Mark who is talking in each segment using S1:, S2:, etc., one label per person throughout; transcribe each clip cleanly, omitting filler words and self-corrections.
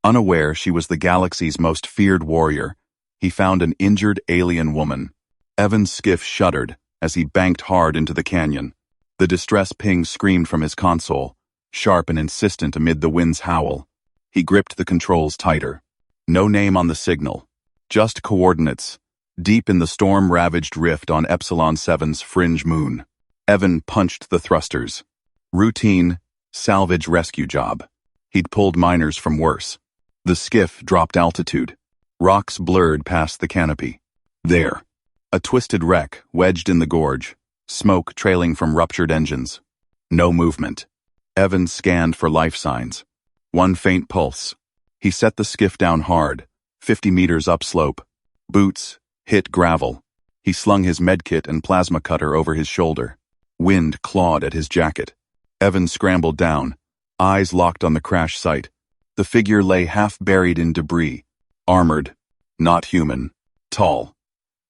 S1: Unaware she was the galaxy's most feared warrior, he found an injured alien woman. Evan's skiff shuddered as he banked hard into the canyon. The distress ping screamed from his console, sharp and insistent amid the wind's howl. He gripped the controls tighter. No name on the signal. Just coordinates, deep in the storm-ravaged rift on Epsilon 7's fringe moon. Evan punched the thrusters. Routine, salvage rescue job. He'd pulled miners from worse. The skiff dropped altitude. Rocks blurred past the canopy. There. A twisted wreck wedged in the gorge, smoke trailing from ruptured engines. No movement. Evan scanned for life signs. One faint pulse. He set the skiff down hard, 50 meters upslope. Boots hit gravel. He slung his medkit and plasma cutter over his shoulder. Wind clawed at his jacket. Evan scrambled down, eyes locked on the crash site. The figure lay half buried in debris. Armored. Not human. Tall.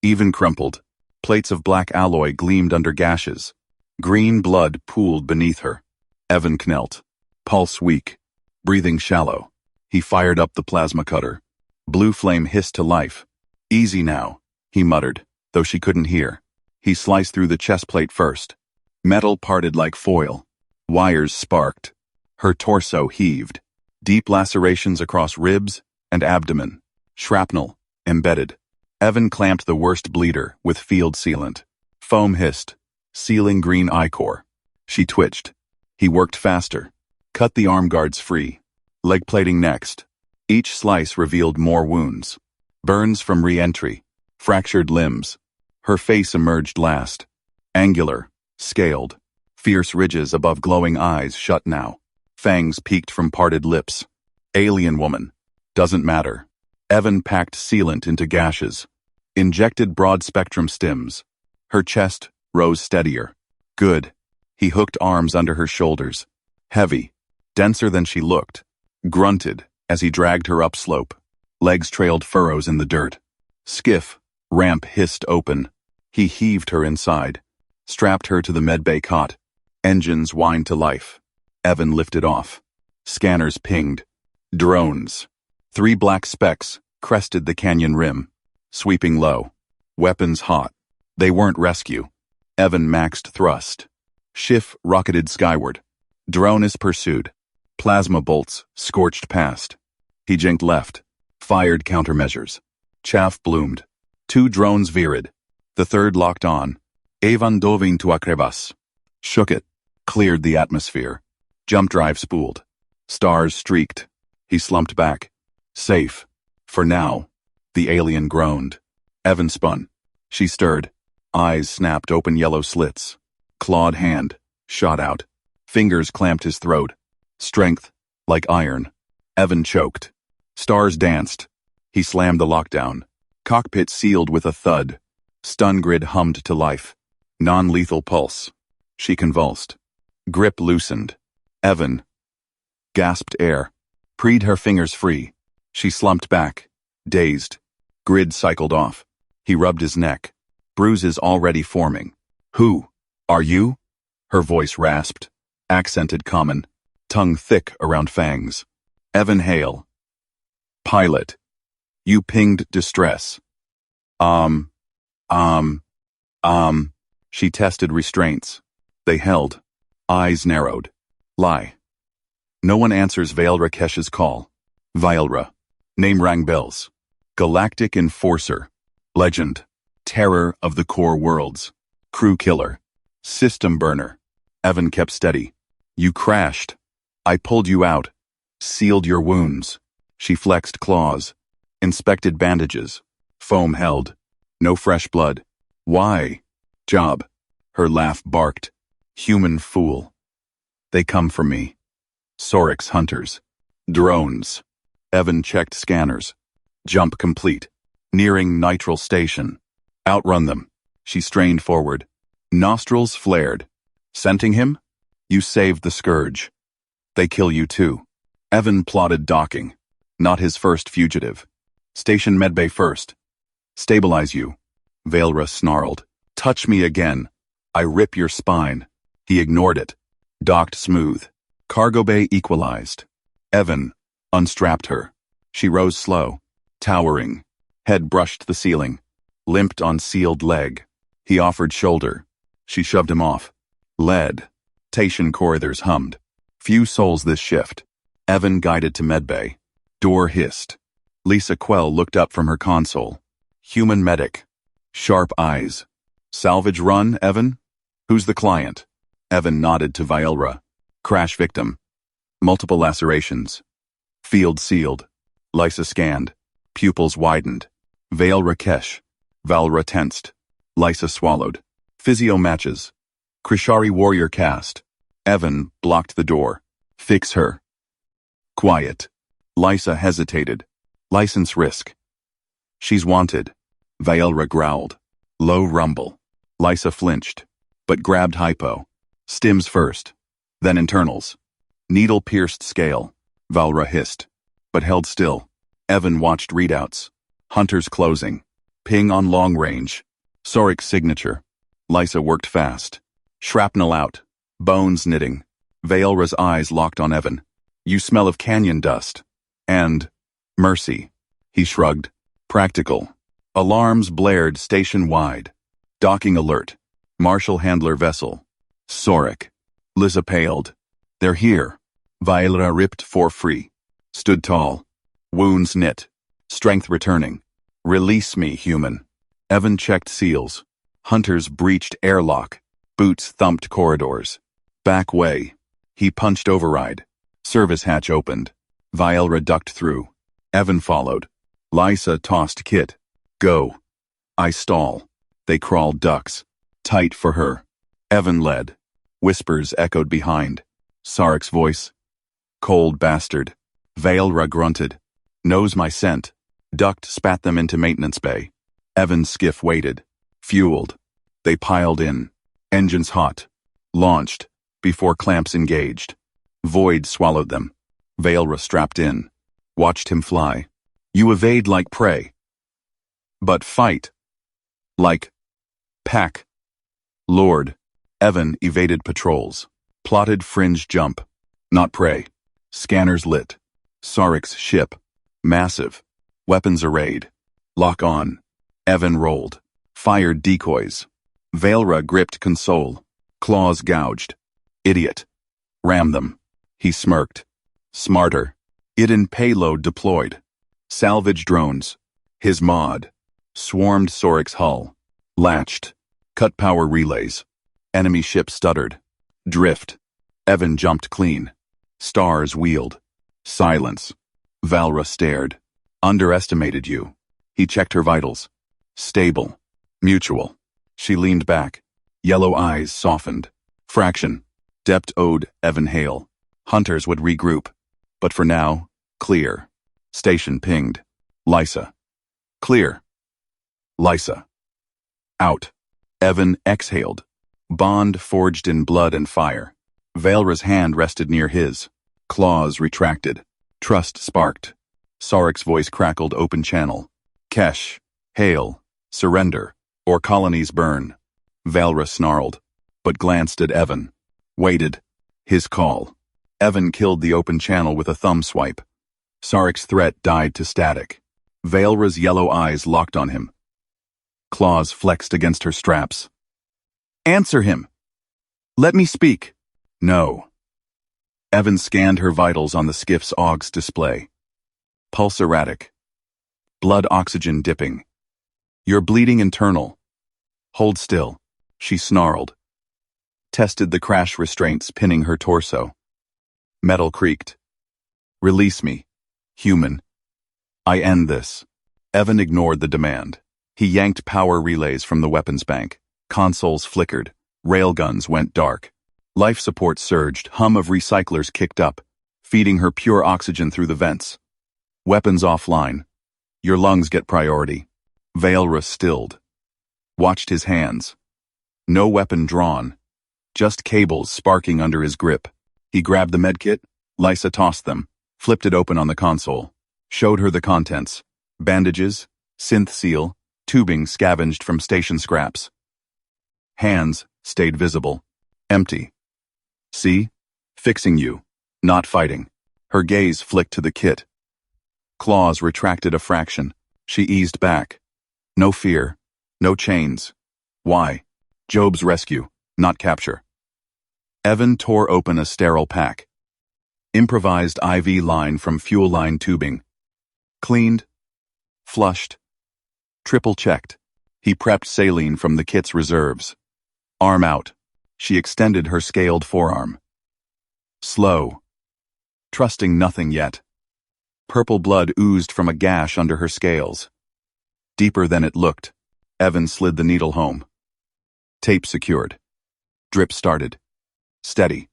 S1: Even crumpled. Plates of black alloy gleamed under gashes. Green blood pooled beneath her. Evan knelt. Pulse weak. Breathing shallow. He fired up the plasma cutter. Blue flame hissed to life. Easy now, he muttered, though she couldn't hear. He sliced through the chest plate first. Metal parted like foil. Wires sparked. Her torso heaved. Deep lacerations across ribs and abdomen. Shrapnel, embedded. Evan clamped the worst bleeder with field sealant. Foam hissed, sealing green ichor. She twitched. He worked faster. Cut the arm guards free. Leg plating next. Each slice revealed more wounds. Burns from re-entry. Fractured limbs. Her face emerged last. Angular, scaled. Fierce ridges above glowing eyes shut now. Fangs peeked from parted lips. Alien woman. Doesn't matter. Evan packed sealant into gashes. Injected broad-spectrum stims. Her chest rose steadier. Good. He hooked arms under her shoulders. Heavy. Denser than she looked. Grunted as he dragged her upslope. Legs trailed furrows in the dirt. Skiff. Ramp hissed open. He heaved her inside. Strapped her to the medbay cot. Engines whined to life. Evan lifted off. Scanners pinged. Drones. 3 black specks crested the canyon rim. Sweeping low. Weapons hot. They weren't rescue. Evan maxed thrust. Schiff rocketed skyward. Drone is pursued. Plasma bolts scorched past. He jinked left. Fired countermeasures. Chaff bloomed. 2 drones veered. The third locked on. Evan dovin to acrebas. Shook it. Cleared the atmosphere. Jump drive spooled. Stars streaked. He slumped back. Safe. For now. The alien groaned. Evan spun. She stirred. Eyes snapped open yellow slits. Clawed hand. Shot out. Fingers clamped his throat. Strength. Like iron. Evan choked. Stars danced. He slammed the lockdown. Cockpit sealed with a thud. Stun grid hummed to life. Non-lethal pulse. She convulsed. Grip loosened. Evan gasped air. Preed her fingers free. She slumped back. Dazed. Grid cycled off. He rubbed his neck. Bruises already forming. Who? Are you? Her voice rasped. Accented common. Tongue thick around fangs. Evan Hale. Pilot. You pinged distress. She tested restraints. They held. Eyes narrowed. Lie. No one answers Vail Rakesh's call. Vailra. Name rang bells. Galactic Enforcer. Legend. Terror of the core worlds. Crew killer. System burner. Evan kept steady. You crashed. I pulled you out. Sealed your wounds. She flexed claws. Inspected bandages. Foam held. No fresh blood. Why? Job. Her laugh barked. Human fool. They come for me. Sorix hunters. Drones. Evan checked scanners. Jump complete. Nearing nitral station. Outrun them. She strained forward. Nostrils flared. Scenting him? You saved the scourge. They kill you too. Evan plotted docking. Not his first fugitive. Station medbay first. Stabilize you. Vailra snarled. Touch me again. I rip your spine. He ignored it. Docked smooth. Cargo bay equalized. Evan unstrapped her. She rose slow, towering, head brushed the ceiling, limped on sealed leg. He offered shoulder. She shoved him off. Lead. Station corridors hummed. Few souls this shift. Evan guided to medbay. Door hissed. Lisa Quell looked up from her console. Human medic. Sharp eyes. Salvage run, Evan? Who's the client? Evan nodded to Viola. Crash victim. Multiple lacerations. Field sealed. Lisa scanned. Pupils widened. Veil Rakesh. Valra tensed. Lisa swallowed. Physio matches. Krishari warrior cast. Evan blocked the door. Fix her. Quiet. Lisa hesitated. License risk. She's wanted. Viola growled. Low rumble. Lisa flinched, but grabbed hypo. Stims first. Then internals. Needle-pierced scale. Valra hissed, but held still. Evan watched readouts. Hunters closing. Ping on long range. Sorik's signature. Lisa worked fast. Shrapnel out. Bones knitting. Vailra's eyes locked on Evan. You smell of canyon dust. And mercy. He shrugged. Practical. Alarms blared station-wide. Docking alert. Marshal handler vessel. Sorik. Lisa paled. They're here. Vailra ripped for free. Stood tall. Wounds knit. Strength returning. Release me, human. Evan checked seals. Hunters breached airlock. Boots thumped corridors. Back way. He punched override. Service hatch opened. Viola ducked through. Evan followed. Lisa tossed kit. Go. I stall. They crawled ducks. Tight for her. Evan led. Whispers echoed behind. Sarik's voice. Cold bastard. Vailra grunted. Knows my scent. Ducked spat them into maintenance bay. Evan's skiff waited. Fueled. They piled in. Engines hot. Launched. Before clamps engaged. Void swallowed them. Vailra strapped in. Watched him fly. You evade like prey. But fight. Like pack. Lord. Evan evaded patrols. Plotted fringe jump. Not prey. Scanners lit. Sarik's ship. Massive. Weapons arrayed. Lock on. Evan rolled. Fired decoys. Vailra gripped console. Claws gouged. Idiot. Ram them. He smirked. Smarter. Hidden payload deployed. Salvage drones. His mod. Swarmed Sorik's hull. Latched. Cut power relays. Enemy ship stuttered. Drift. Evan jumped clean. Stars wheeled. Silence. Valra stared. Underestimated you. He checked her vitals. Stable. Mutual. She leaned back. Yellow eyes softened. Fraction. Dept owed Evan hail. Hunters would regroup. But for now, clear. Station pinged. Lisa. Clear. Lisa. Out. Evan exhaled. Bond forged in blood and fire. Vailra's hand rested near his. Claws retracted. Trust sparked. Sarik's voice crackled open channel. Kesh. Hail. Surrender. Or colonies burn. Vailra snarled, but glanced at Evan. Waited. His call. Evan killed the open channel with a thumb swipe. Sarik's threat died to static. Vailra's yellow eyes locked on him. Claws flexed against her straps. Answer him. Let me speak. No. Evan scanned her vitals on the skiff's AUG's display. Pulse erratic. Blood oxygen dipping. You're bleeding internal. Hold still. She snarled. Tested the crash restraints pinning her torso. Metal creaked. Release me. Human. I end this. Evan ignored the demand. He yanked power relays from the weapons bank. Consoles flickered. Railguns went dark. Life support surged. Hum of recyclers kicked up, feeding her pure oxygen through the vents. Weapons offline. Your lungs get priority. Vailra stilled. Watched his hands. No weapon drawn. Just cables sparking under his grip. He grabbed the medkit. Lisa tossed them. Flipped it open on the console. Showed her the contents. Bandages, synth seal, tubing scavenged from station scraps. Hands stayed visible. Empty. See? Fixing you. Not fighting. Her gaze flicked to the kit. Claws retracted a fraction. She eased back. No fear. No chains. Why? Job's rescue, not capture. Evan tore open a sterile pack. Improvised IV line from fuel line tubing. Cleaned. Flushed. Triple-checked. He prepped saline from the kit's reserves. Arm out. She extended her scaled forearm. Slow. Trusting nothing yet. Purple blood oozed from a gash under her scales. Deeper than it looked. Evan slid the needle home. Tape secured. Drip started. Steady.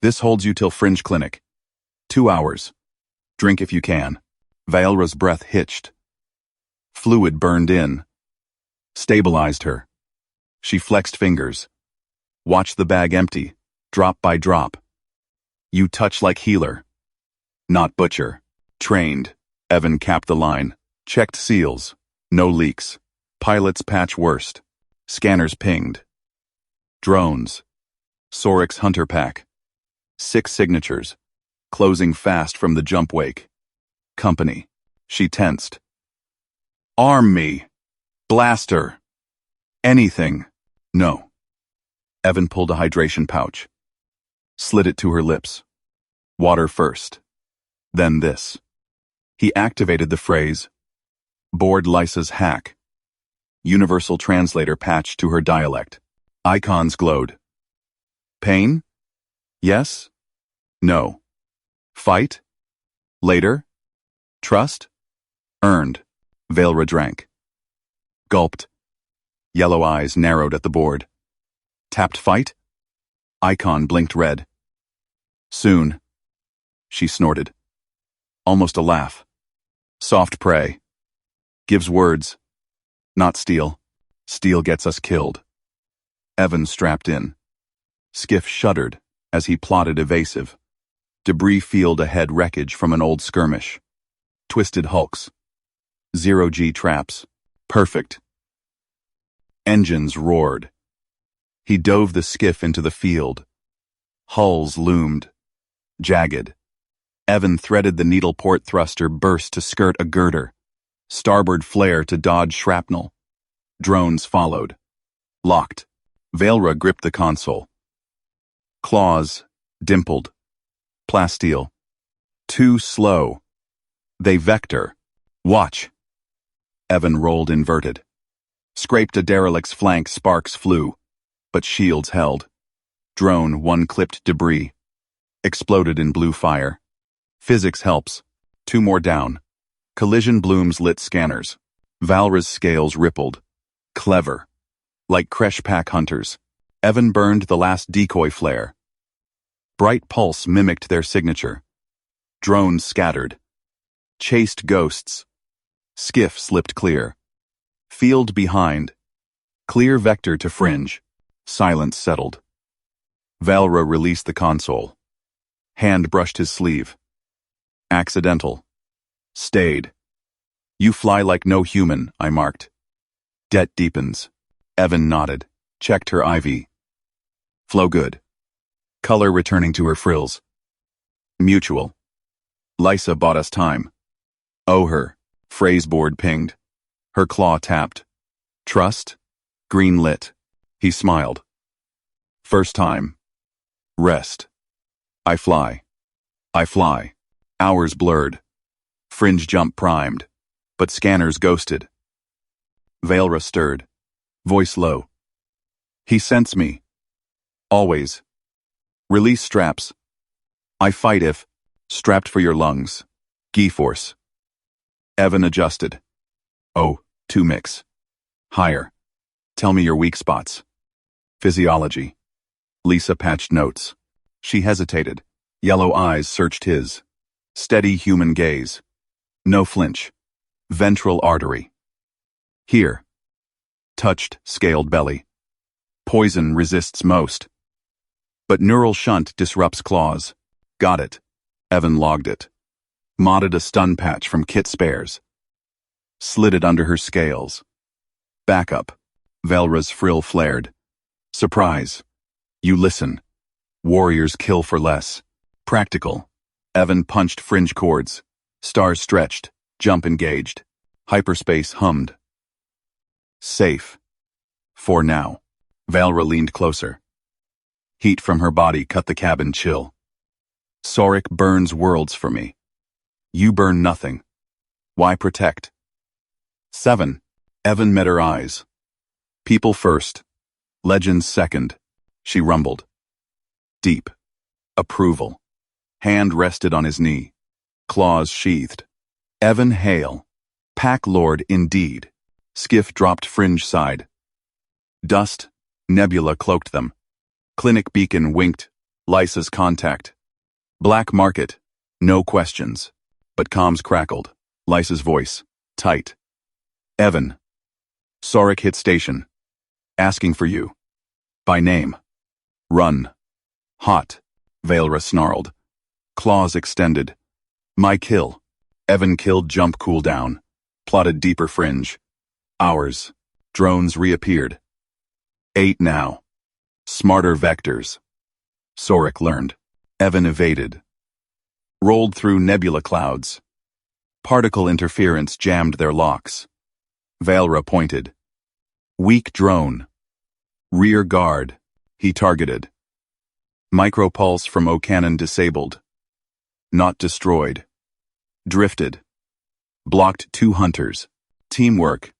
S1: This holds you till Fringe Clinic. 2 hours. Drink if you can. Valra's breath hitched. Fluid burned in. Stabilized her. She flexed fingers. Watched the bag empty, drop by drop. You touch like healer. Not butcher. Trained. Evan capped the line. Checked seals. No leaks. Pilot's patch worst. Scanners pinged. Drones. Sorix Hunter Pack. 6 signatures. Closing fast from the jump wake. Company. She tensed. Arm me. Blaster. Anything. No. Evan pulled a hydration pouch. Slid it to her lips. Water first. Then this. He activated the phrase. Board Lysa's hack. Universal translator patched to her dialect. Icons glowed. Pain? Yes? No. Fight? Later? Trust? Earned. Valra drank. Gulped. Yellow eyes narrowed at the board. Tapped fight? Icon blinked red. Soon. She snorted. Almost a laugh. Soft prey. Gives words. Not steel. Steel gets us killed. Evan strapped in. Skiff shuddered as he plodded evasive. Debris field ahead wreckage from an old skirmish. Twisted hulks. 0G traps. Perfect. Engines roared. He dove the skiff into the field. Hulls loomed. Jagged. Evan threaded the needle port thruster burst to skirt a girder. Starboard flare to dodge shrapnel. Drones followed. Locked. Valra gripped the console. Claws. Dimpled. Plasteel. Too slow. They vector. Watch. Evan rolled inverted. Scraped a derelict's flank, sparks flew. But shields held. Drone one-clipped debris. Exploded in blue fire. Physics helps. 2 more down. Collision blooms lit scanners. Valra's scales rippled. Clever. Like Kresh pack hunters. Evan burned the last decoy flare. Bright pulse mimicked their signature. Drones scattered. Chased ghosts. Skiff slipped clear. Field behind. Clear vector to Fringe. Silence settled. Valra released the console. Hand brushed his sleeve. Accidental. Stayed. You fly like no human, I marked. Det deepens. Evan nodded. Checked her IV. Flow good. Color returning to her frills. Mutual. Lysa bought us time. Owe her. Phrase board pinged. Her claw tapped. Trust? Green lit. He smiled. First time. Rest. I fly. I fly. Hours blurred. Fringe jump primed. But scanners ghosted. Valra stirred. Voice low. He scents me. Always. Release straps. I fight if. Strapped for your lungs. G-force. Evan adjusted. Oh, 2 mix. Higher. Tell me your weak spots. Physiology. Lisa patched notes. She hesitated. Yellow eyes searched his. Steady human gaze. No flinch. Ventral artery. Here. Touched, scaled belly. Poison resists most. But neural shunt disrupts claws. Got it. Evan logged it. Modded a stun patch from kit spares. Slid it under her scales. Backup. Valra's frill flared. Surprise. You listen. Warriors kill for less. Practical. Evan punched fringe chords. Stars stretched. Jump engaged. Hyperspace hummed. Safe. For now. Valra leaned closer. Heat from her body cut the cabin chill. Sorik burns worlds for me. You burn nothing. Why protect? 7. Evan met her eyes. People first. Legends second. She rumbled. Deep. Approval. Hand rested on his knee. Claws sheathed. Evan hail. Pack lord indeed. Skiff dropped fringe side. Dust, nebula cloaked them. Clinic beacon winked. Lysa's contact. Black market. No questions. But comms crackled. Lysa's voice. Tight. Evan. Sorik hit station. Asking for you. By name. Run. Hot. Valra snarled. Claws extended. My kill. Evan killed jump cooldown. Plotted deeper fringe. Hours. Drones reappeared. 8 now. Smarter vectors. Sorik learned. Evan evaded. Rolled through nebula clouds. Particle interference jammed their locks. Valra pointed. Weak drone. Rear guard. He targeted. Micropulse from O-cannon disabled. Not destroyed. Drifted. Blocked 2 hunters. Teamwork.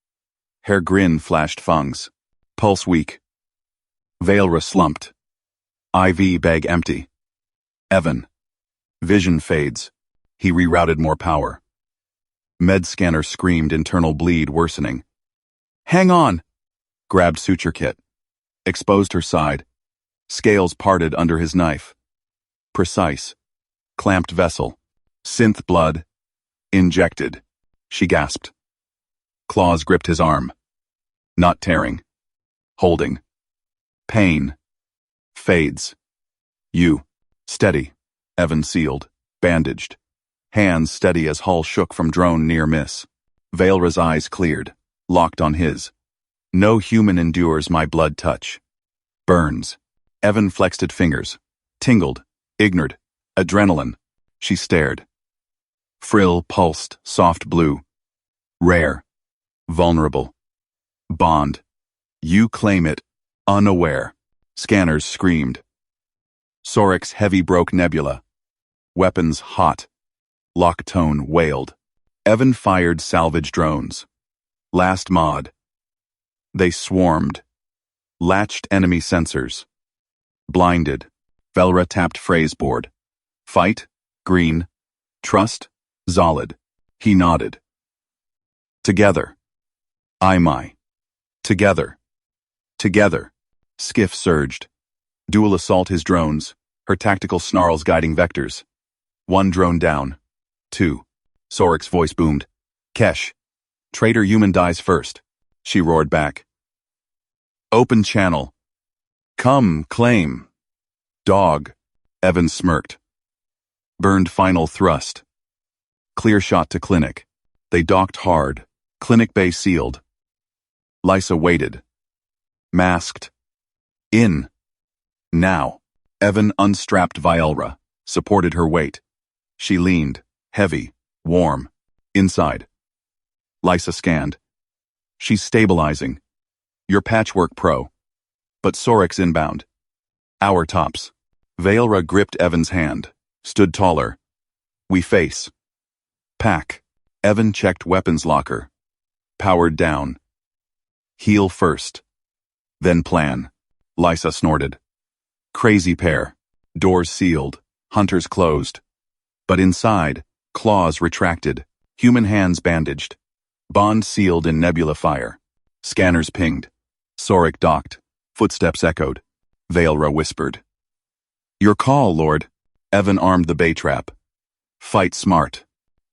S1: Her grin flashed fungs. Pulse weak. Valra slumped. IV bag empty. Evan. Vision fades. He rerouted more power. Med scanner screamed, internal bleed worsening. Hang on! Grabbed suture kit. Exposed her side. Scales parted under his knife. Precise. Clamped vessel. Synth blood. Injected. She gasped. Claws gripped his arm. Not tearing. Holding. Pain. Fades. You. Steady. Evan sealed. Bandaged. Hands steady as hull shook from drone near miss. Valra's eyes cleared. Locked on his. No human endures my blood touch. Burns. Evan flexed fingers. Tingled. Ignored. Adrenaline. She stared. Frill pulsed, soft blue. Rare. Vulnerable. Bond. You claim it. Unaware. Scanners screamed. Sorik's heavy broke nebula. Weapons hot. Lock tone wailed. Evan fired salvage drones. Last mod. They swarmed. Latched enemy sensors. Blinded. Velra tapped phrase board. Fight. Green. Trust. Zolid. He nodded. Together. My. Together. Together. Skiff surged. Dual assault his drones, her tactical snarls guiding vectors. 1 drone down. 2. Sorik's voice boomed. Kesh. Traitor human dies first. She roared back. Open channel. Come, claim. Dog. Evan smirked. Burned final thrust. Clear shot to clinic. They docked hard. Clinic bay sealed. Lysa waited. Masked. In. Now. Evan unstrapped Valra, supported her weight. She leaned, heavy, warm, inside. Lysa scanned. She's stabilizing. Your patchwork pro. But Sorik's inbound. Our tops. Valra gripped Evan's hand, stood taller. We face. Pack. Evan checked weapons locker. Powered down. Heal first. Then plan. Lysa snorted. Crazy pair. Doors sealed. Hunters closed. But inside, claws retracted. Human hands bandaged. Bond sealed in nebula fire. Scanners pinged. Sorik docked. Footsteps echoed. Valra whispered. Your call, Lord. Evan armed the bay trap. Fight smart.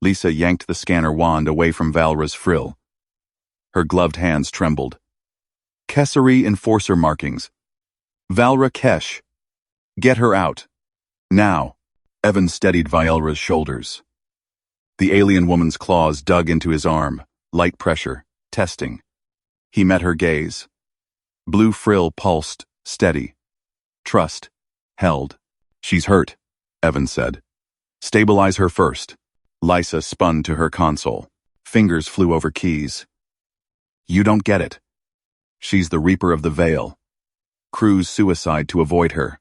S1: Lysa yanked the scanner wand away from Valra's frill. Her gloved hands trembled. Kesari enforcer markings. Valra Kesh. Get her out. Now. Evan steadied Valra's shoulders. The alien woman's claws dug into his arm. Light pressure. Testing. He met her gaze. Blue frill pulsed. Steady. Trust. Held. She's hurt, Evan said. Stabilize her first. Lysa spun to her console. Fingers flew over keys. You don't get it. She's the Reaper of the Veil. Crew's suicide to avoid her.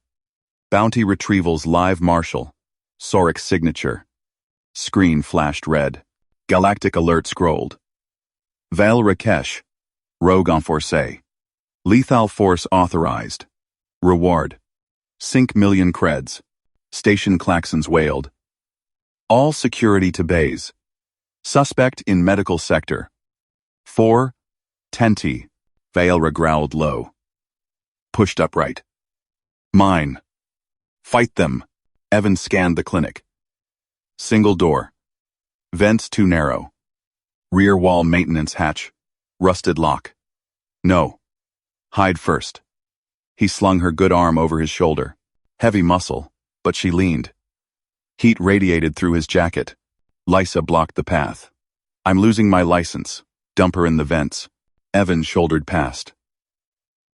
S1: Bounty Retrieval's live marshal. Sorik's signature. Screen flashed red. Galactic alert scrolled. Val Rakesh. Rogue Enforcé. Lethal force authorized. Reward. Sync million creds. Station klaxons wailed. All security to base. Suspect in medical sector. 4. Tenti. Vaelra growled low. Pushed upright. Mine. Fight them. Evan scanned the clinic. Single door. Vents too narrow. Rear wall maintenance hatch. Rusted lock. No. Hide first. He slung her good arm over his shoulder. Heavy muscle, but she leaned. Heat radiated through his jacket. Lysa blocked the path. I'm losing my license. Dump her in the vents. Evan shouldered past.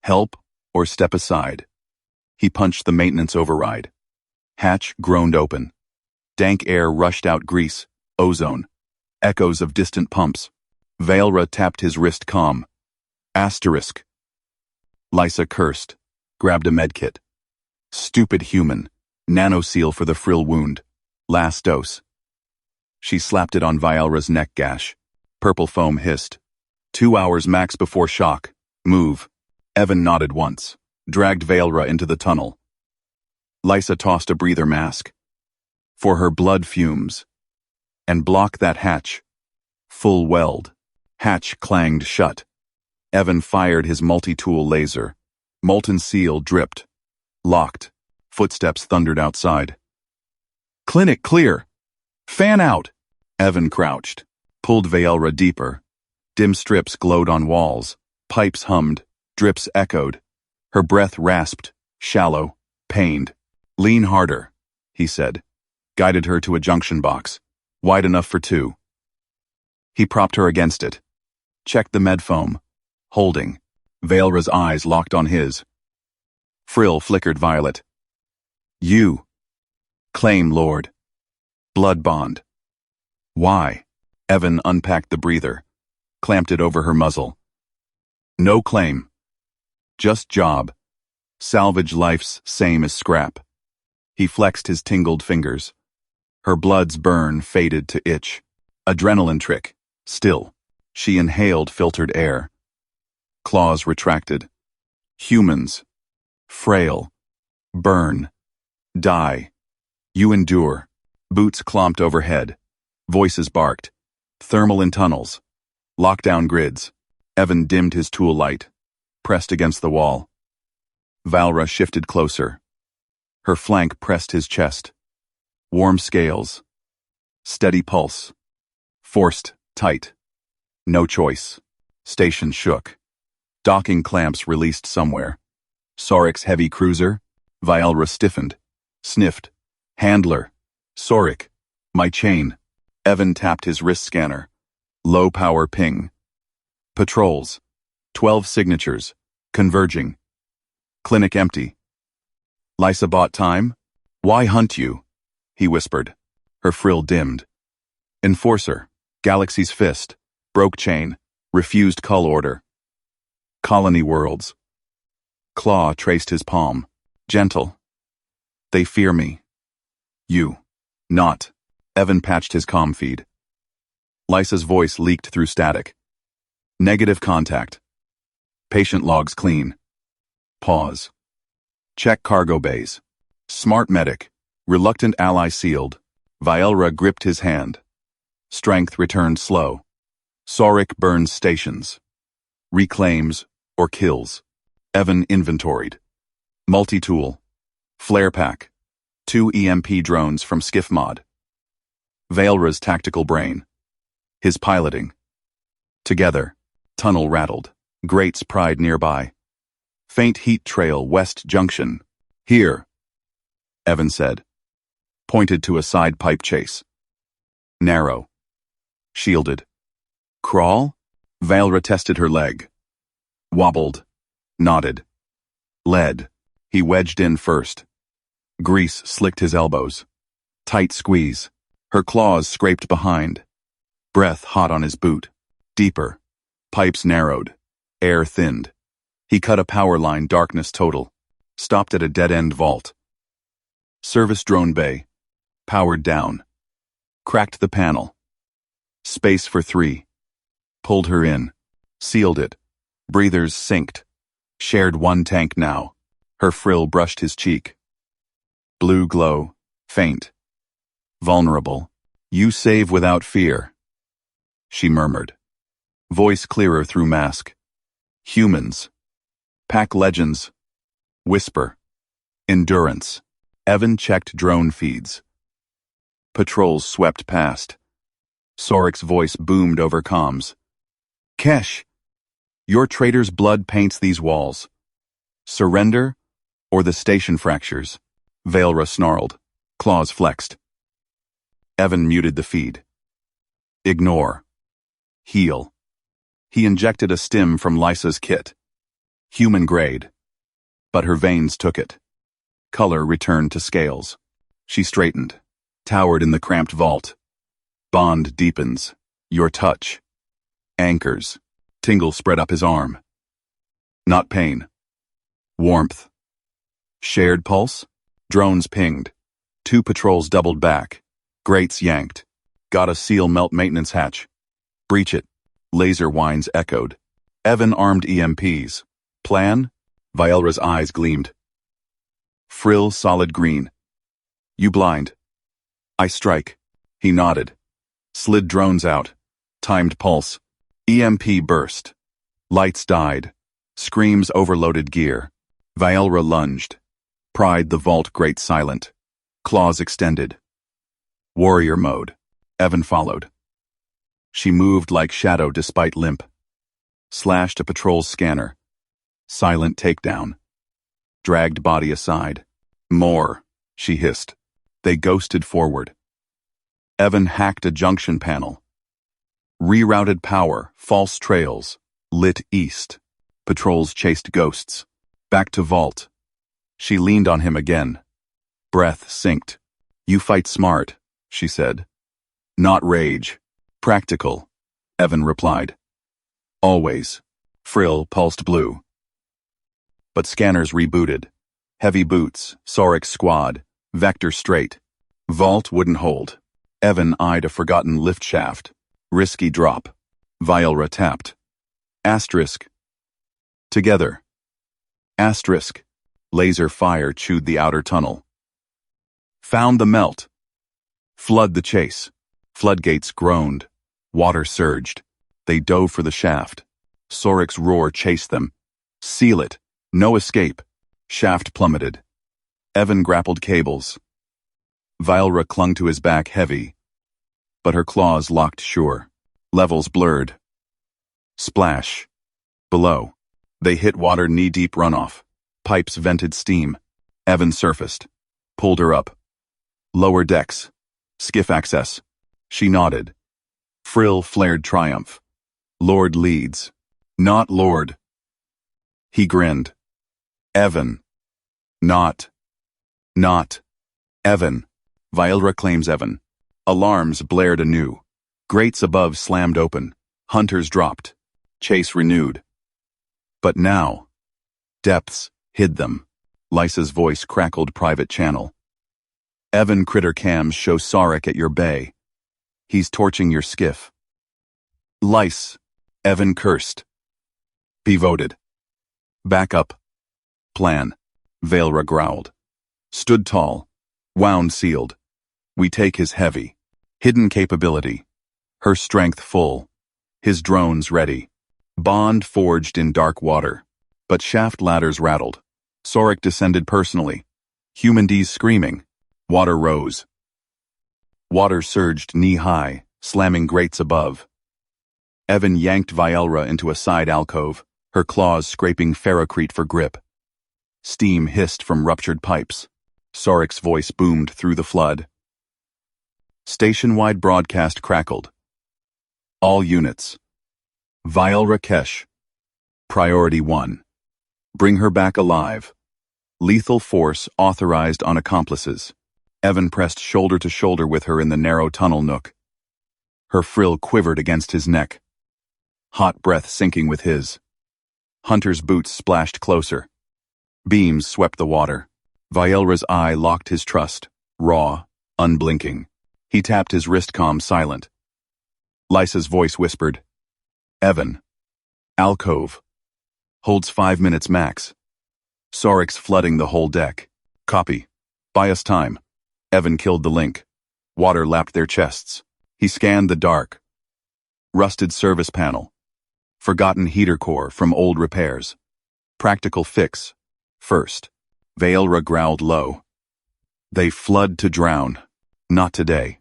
S1: Help or step aside. He punched the maintenance override. Hatch groaned open. Dank air rushed out grease, ozone. Echoes of distant pumps. Vaelra tapped his wrist calm. Asterisk. Lysa cursed. Grabbed a medkit. Stupid human. Nanoseal for the frill wound. Last dose. She slapped it on Vaelra's neck gash. Purple foam hissed. 2 hours max before shock. Move. Evan nodded once. Dragged Vaelra into the tunnel. Lysa tossed a breather mask. For her blood fumes. And block that hatch. Full weld. Hatch clanged shut. Evan fired his multi-tool laser. Molten seal dripped. Locked. Footsteps thundered outside. Clinic clear. Fan out. Evan crouched. Pulled Vaelra deeper. Dim strips glowed on walls. Pipes hummed. Drips echoed. Her breath rasped. Shallow. Pained. Lean harder, he said. Guided her to a junction box. Wide enough for 2. He propped her against it. Checked the med foam. Holding. Vaelra's eyes locked on his. Frill flickered violet. You. Claim, Lord. Blood bond. Why? Evan unpacked the breather. Clamped it over her muzzle. No claim. Just job. Salvage life's same as scrap. He flexed his tingled fingers. Her blood's burn faded to itch. Adrenaline trick. Still. She inhaled filtered air. Claws retracted. Humans. Frail. Burn. Die. You endure. Boots clomped overhead. Voices barked. Thermal in tunnels. Lockdown grids. Evan dimmed his tool light. Pressed against the wall. Vaelra shifted closer. Her flank pressed his chest. Warm scales. Steady pulse. Forced tight. No choice. Station shook. Docking clamps released somewhere. Sorik's heavy cruiser. Vaelra stiffened. Sniffed. Handler. Sorik. My chain. Evan tapped his wrist scanner. Low power ping. Patrols. 12 signatures. Converging. Clinic empty. Lysa bought time? Why hunt you? He whispered. Her frill dimmed. Enforcer. Galaxy's fist. Broke chain. Refused cull order. Colony worlds. Claw traced his palm. Gentle. They fear me. You. Not. Evan patched his comm feed. Lysa's voice leaked through static. Negative contact. Patient logs clean. Pause. Check cargo bays. Smart medic. Reluctant ally sealed. Vaelra gripped his hand. Strength returned slow. Sorik burns stations. Reclaims or kills. Evan inventoried. Multi-tool. Flare pack. 2 EMP drones from Skiff Mod. Vaelra's tactical brain. His piloting. Together. Tunnel rattled. Grates pried nearby. Faint heat trail west junction. Here. Evan said. Pointed to a side pipe chase. Narrow. Shielded. Crawl? Vaelra tested her leg. Wobbled. Nodded. Led. He wedged in first. Grease slicked his elbows. Tight squeeze. Her claws scraped behind. Breath hot on his boot. Deeper. Pipes narrowed. Air thinned. He cut a power line, darkness total. Stopped at a dead-end vault. Service drone bay. Powered down. Cracked the panel. Space for 3. Pulled her in. Sealed it. Breathers synced. Shared one tank now. Her frill brushed his cheek. Blue glow. Faint. Vulnerable. You save without fear. She murmured. Voice clearer through mask. Humans. Pack legends. Whisper. Endurance. Evan checked drone feeds. Patrols swept past. Sorik's voice boomed over comms. Kesh, your traitor's blood paints these walls. Surrender, or the station fractures. Vaelra snarled. Claws flexed. Evan muted the feed. Ignore. Heal. He injected a stim from Lysa's kit. Human grade. But her veins took it. Color returned to scales. She straightened. Towered in the cramped vault. Bond deepens. Your touch. Anchors. Tingle spread up his arm. Not pain. Warmth. Shared pulse? Drones pinged. 2 patrols doubled back. Grates yanked. Got a seal melt maintenance hatch. Breach it. Laser whines echoed. Evan armed EMPs. Plan? Vaelra's eyes gleamed. Frill solid green. You blind. I strike. He nodded. Slid drones out. Timed pulse. EMP burst. Lights died. Screams overloaded gear. Vaelra lunged. Pried the vault grate silent. Claws extended. Warrior mode. Evan followed. She moved like shadow despite limp. Slashed a patrol's scanner. Silent takedown. Dragged body aside. More, she hissed. They ghosted forward. Evan hacked a junction panel. Rerouted power, false trails. Lit east. Patrols chased ghosts. Back to vault. She leaned on him again. Breath synced. You fight smart, she said. Not rage. Practical, Evan replied. Always. Frill pulsed blue. But scanners rebooted. Heavy boots, Sorik's squad, vector straight. Vault wouldn't hold. Evan eyed a forgotten lift shaft. Risky drop. Vaelra tapped. Asterisk. Together. Asterisk. Laser fire chewed the outer tunnel. Found the melt. Flood the chase. Floodgates groaned. Water surged. They dove for the shaft. Sorik's roar chased them. Seal it. No escape. Shaft plummeted. Evan grappled cables. Vaelra clung to his back heavy. But her claws locked sure. Levels blurred. Splash. Below. They hit water knee-deep runoff. Pipes vented steam. Evan surfaced. Pulled her up. Lower decks. Skiff access. She nodded. Frill flared triumph. Lord leads. Not Lord. He grinned. Evan. Not. Evan. Vaelra claims Evan. Alarms blared anew. Grates above slammed open. Hunters dropped. Chase renewed. But now. Depths hid them. Lysa's voice crackled private channel. Evan critter cams show Sorik at your bay. He's torching your skiff. Lyse. Evan cursed. Be voted. Back up. Plan. Vaelra growled. Stood tall. Wound sealed. We take his heavy. Hidden capability. Her strength full. His drones ready. Bond forged in dark water. But shaft ladders rattled. Sorik descended personally. Human D's screaming. Water rose. Water surged knee-high, slamming grates above. Evan yanked Vaelra into a side alcove, her claws scraping ferrocrete for grip. Steam hissed from ruptured pipes. Sorik's voice boomed through the flood. Station-wide broadcast crackled. All units. Vaelra Kesh. Priority 1. Bring her back alive. Lethal force authorized on accomplices. Evan pressed shoulder to shoulder with her in the narrow tunnel nook. Her frill quivered against his neck. Hot breath syncing with his. Hunter's boots splashed closer. Beams swept the water. Vielra's eye locked his trust, raw, unblinking. He tapped his wrist comm silent. Lysa's voice whispered, "Evan. Alcove. Holds 5 minutes max. Saurix flooding the whole deck. Copy. Buy us time." Evan killed the link. Water lapped their chests. He scanned the dark. Rusted service panel. Forgotten heater core from old repairs. Practical fix. First. Vielra growled low. "They flood to drown. Not today."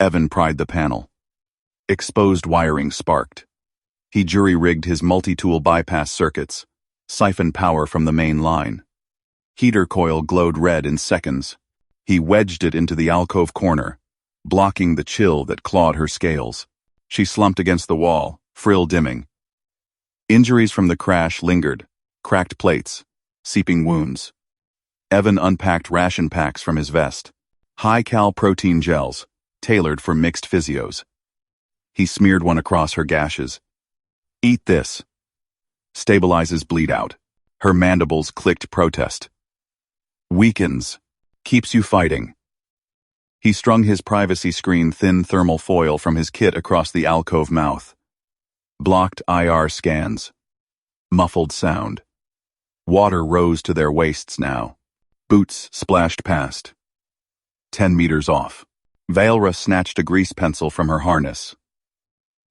S1: Evan pried the panel. Exposed wiring sparked. He jury-rigged his multi-tool bypass circuits, siphoned power from the main line. Heater coil glowed red in seconds. He wedged it into the alcove corner, blocking the chill that clawed her scales. She slumped against the wall, frill dimming. Injuries from the crash lingered, cracked plates, seeping wounds. Evan unpacked ration packs from his vest, high-cal protein gels, tailored for mixed physios. He smeared one across her gashes. "Eat this." Stabilizes bleed out. Her mandibles clicked protest. "Weakens. Keeps you fighting." He strung his privacy screen thin thermal foil from his kit across the alcove mouth. Blocked IR scans. Muffled sound. Water rose to their waists now. Boots splashed past. 10 meters off. Vielra snatched a grease pencil from her harness.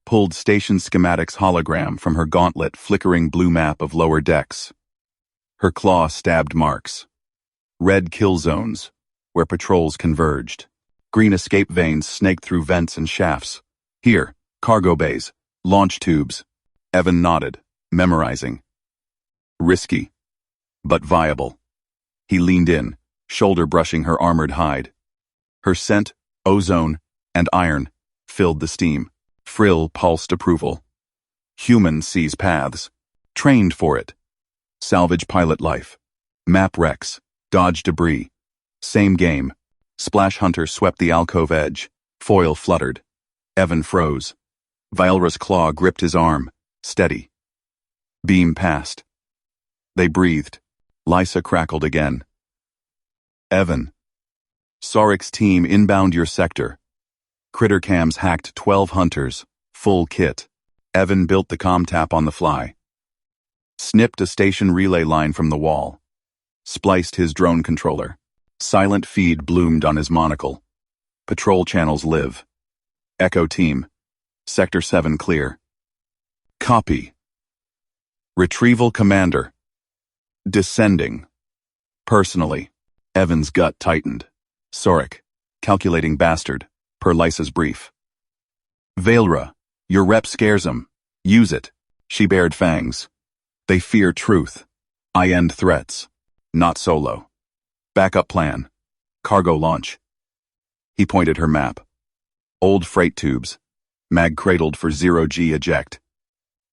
S1: Pulled station schematics hologram from her gauntlet flickering blue map of lower decks. Her claw stabbed marks. Red kill zones, where patrols converged. Green escape veins snaked through vents and shafts. Here, cargo bays, launch tubes. Evan nodded, memorizing. Risky, but viable. He leaned in, shoulder brushing her armored hide. Her scent, ozone, and iron filled the steam. Frill pulsed approval. Human sees paths. Trained for it. Salvage pilot life. Map wrecks. Dodge debris. Same game. Splash Hunter swept the alcove edge. Foil fluttered. Evan froze. Vielra's claw gripped his arm. Steady. Beam passed. They breathed. Lysa crackled again. "Evan. Saurix team inbound your sector. Critter cams hacked 12 hunters. Full kit." Evan built the comm tap on the fly. Snipped a station relay line from the wall. Spliced his drone controller. Silent feed bloomed on his monocle. Patrol channels live. Echo team. Sector 7 clear. Copy. Retrieval commander. Descending. Personally. Evan's gut tightened. Sauric. Calculating bastard. Per Lysa's brief. "Vielra, your rep scares 'em. Use it." She bared fangs. "They fear truth. I end threats. Not solo. Backup plan. Cargo launch." He pointed her map. Old freight tubes. Mag cradled for 0G eject.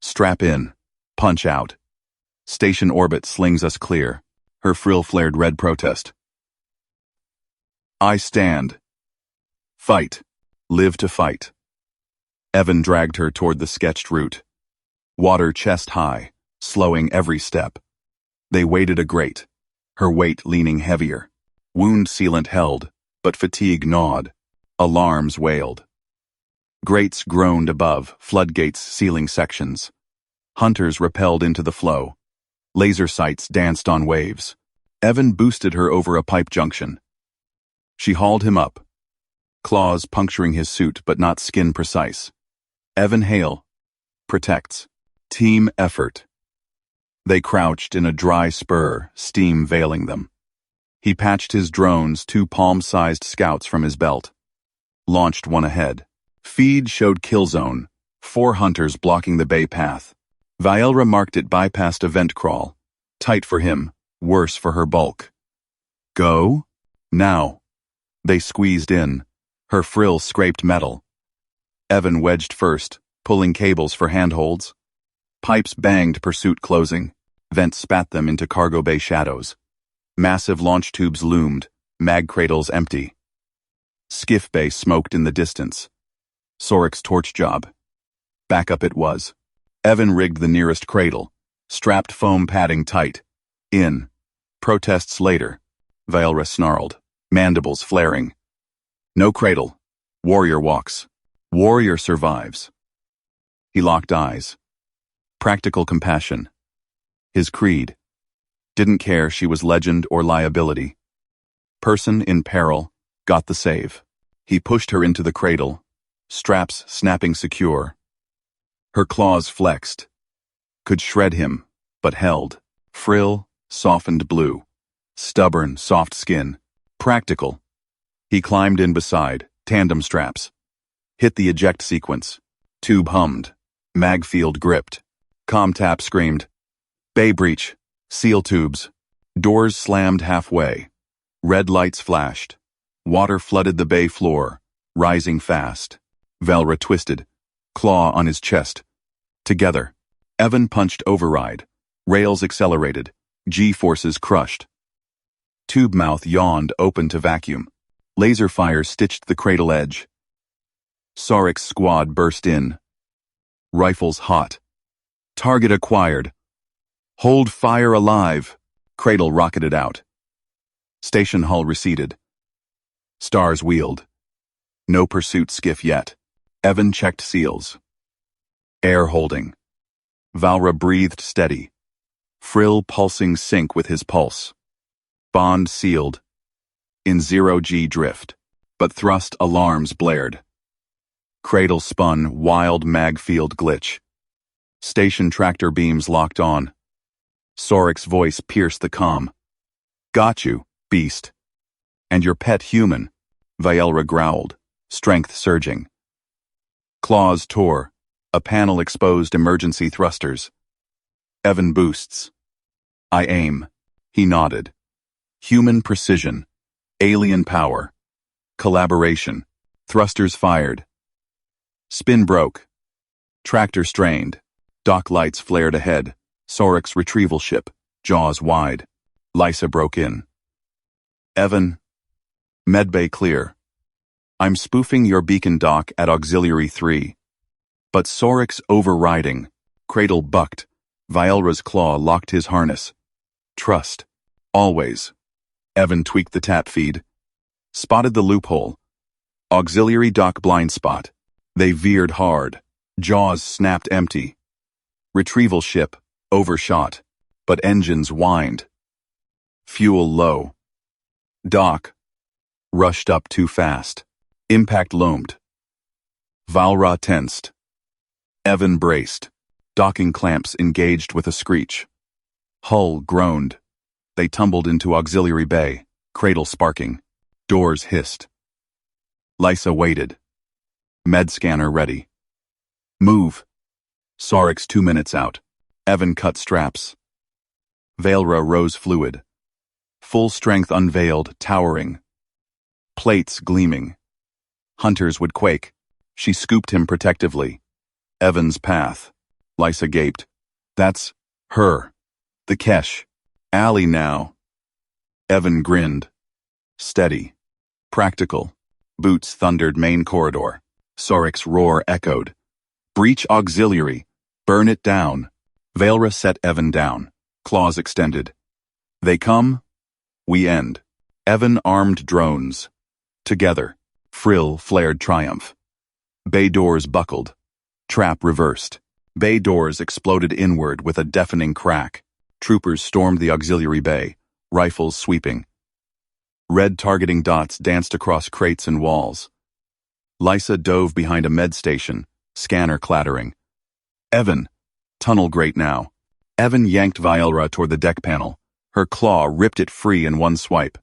S1: "Strap in. Punch out. Station orbit slings us clear." Her frill flared red protest. "I stand. Fight. Live to fight." Evan dragged her toward the sketched route. Water chest high, slowing every step. They waded a grate, her weight leaning heavier. Wound sealant held, but fatigue gnawed. Alarms wailed. Grates groaned above, floodgates sealing sections. Hunters repelled into the flow. Laser sights danced on waves. Evan boosted her over a pipe junction. She hauled him up. Claws puncturing his suit but not skin precise. Evan Hale. Protects. Team effort. They crouched in a dry spur, steam veiling them. He patched his drones 2 palm-sized scouts from his belt. Launched one ahead. Feed showed kill zone. 4 hunters blocking the bay path. Vielra marked it bypassed a vent crawl. Tight for him, worse for her bulk. Go? Now. They squeezed in. Her frill scraped metal. Evan wedged first, pulling cables for handholds. Pipes banged pursuit closing. Vents spat them into cargo bay shadows. Massive launch tubes loomed, mag cradles empty. Skiff bay smoked in the distance. Sorik's torch job. Back up it was. Evan rigged the nearest cradle, strapped foam padding tight. In. Protests later. Vaelra snarled, mandibles flaring. No cradle. Warrior walks. Warrior survives. He locked eyes. Practical compassion. His creed. Didn't care she was legend or liability. Person in peril, got the save. He pushed her into the cradle, straps snapping secure. Her claws flexed. Could shred him, but held. Frill, softened blue. Stubborn, soft skin. Practical. He climbed in beside, tandem straps. Hit the eject sequence. Tube hummed. Mag field gripped. Com-tap screamed. Bay breach. Seal tubes. Doors slammed halfway. Red lights flashed. Water flooded the bay floor, rising fast. Vaelra twisted, claw on his chest. Together. Evan punched override. Rails accelerated. G-forces crushed. Tube mouth yawned open to vacuum. Laser fire stitched the cradle edge. Sorik's squad burst in. Rifles hot. Target acquired. Hold fire alive. Cradle rocketed out. Station hull receded. Stars wheeled. No pursuit skiff yet. Evan checked seals. Air holding. Vaelra breathed steady. Frill pulsing sync with his pulse. Bond sealed. In zero-G drift. But thrust alarms blared. Cradle spun, wild mag field glitch. Station tractor beams locked on. Sorik's voice pierced the comm. Got you, beast. And your pet human, Vaelra growled, strength surging. Claws tore. A panel exposed emergency thrusters. Evan boosts. I aim. He nodded. Human precision. Alien power. Collaboration. Thrusters fired. Spin broke. Tractor strained. Dock lights flared ahead. Sorik's retrieval ship, jaws wide. Lysa broke in. Evan. Medbay clear. I'm spoofing your beacon dock at Auxiliary 3. But Sorik's overriding. Cradle bucked. Vaelra's claw locked his harness. Trust. Always. Evan tweaked the tap feed. Spotted the loophole. Auxiliary dock blind spot. They veered hard. Jaws snapped empty. Retrieval ship. Overshot. But engines whined. Fuel low. Dock. Rushed up too fast. Impact loomed. Vaelra tensed. Evan braced. Docking clamps engaged with a screech. Hull groaned. They tumbled into auxiliary bay, cradle sparking. Doors hissed. Lysa waited. Med scanner ready. Move. Sorik's 2 minutes out. Evan cut straps. Vaelra rose fluid. Full strength unveiled, towering. Plates gleaming. Hunters would quake. She scooped him protectively. Evan's path. Lysa gaped. That's her. The Kesh. Alley now. Evan grinned. Steady. Practical. Boots thundered main corridor. Sorik's roar echoed. Breach auxiliary. Burn it down. Vaelra set Evan down. Claws extended. They come. We end. Evan armed drones. Together. Frill flared triumph. Bay doors buckled. Trap reversed. Bay doors exploded inward with a deafening crack. Troopers stormed the auxiliary bay, rifles sweeping. Red targeting dots danced across crates and walls. Lysa dove behind a med station, scanner clattering. Evan. Tunnel grate now. Evan yanked Vaelra toward the deck panel. Her claw ripped it free in one swipe.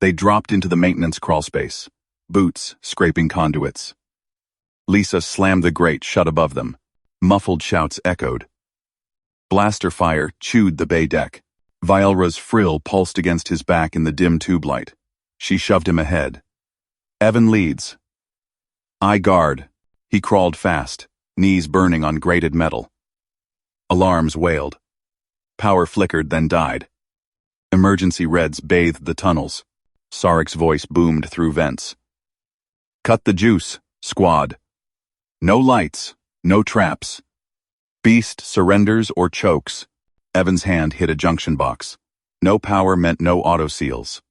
S1: They dropped into the maintenance crawlspace, boots scraping conduits. Lysa slammed the grate shut above them. Muffled shouts echoed. Blaster fire chewed the bay deck. Vaelra's frill pulsed against his back in the dim tube light. She shoved him ahead. Evan leads. I guard. He crawled fast, knees burning on grated metal. Alarms wailed. Power flickered, then died. Emergency reds bathed the tunnels. Sorik's voice boomed through vents. Cut the juice. Squad. No lights, no traps. Beast surrenders or chokes. Evan's hand hit a junction box. No power meant no auto-seals.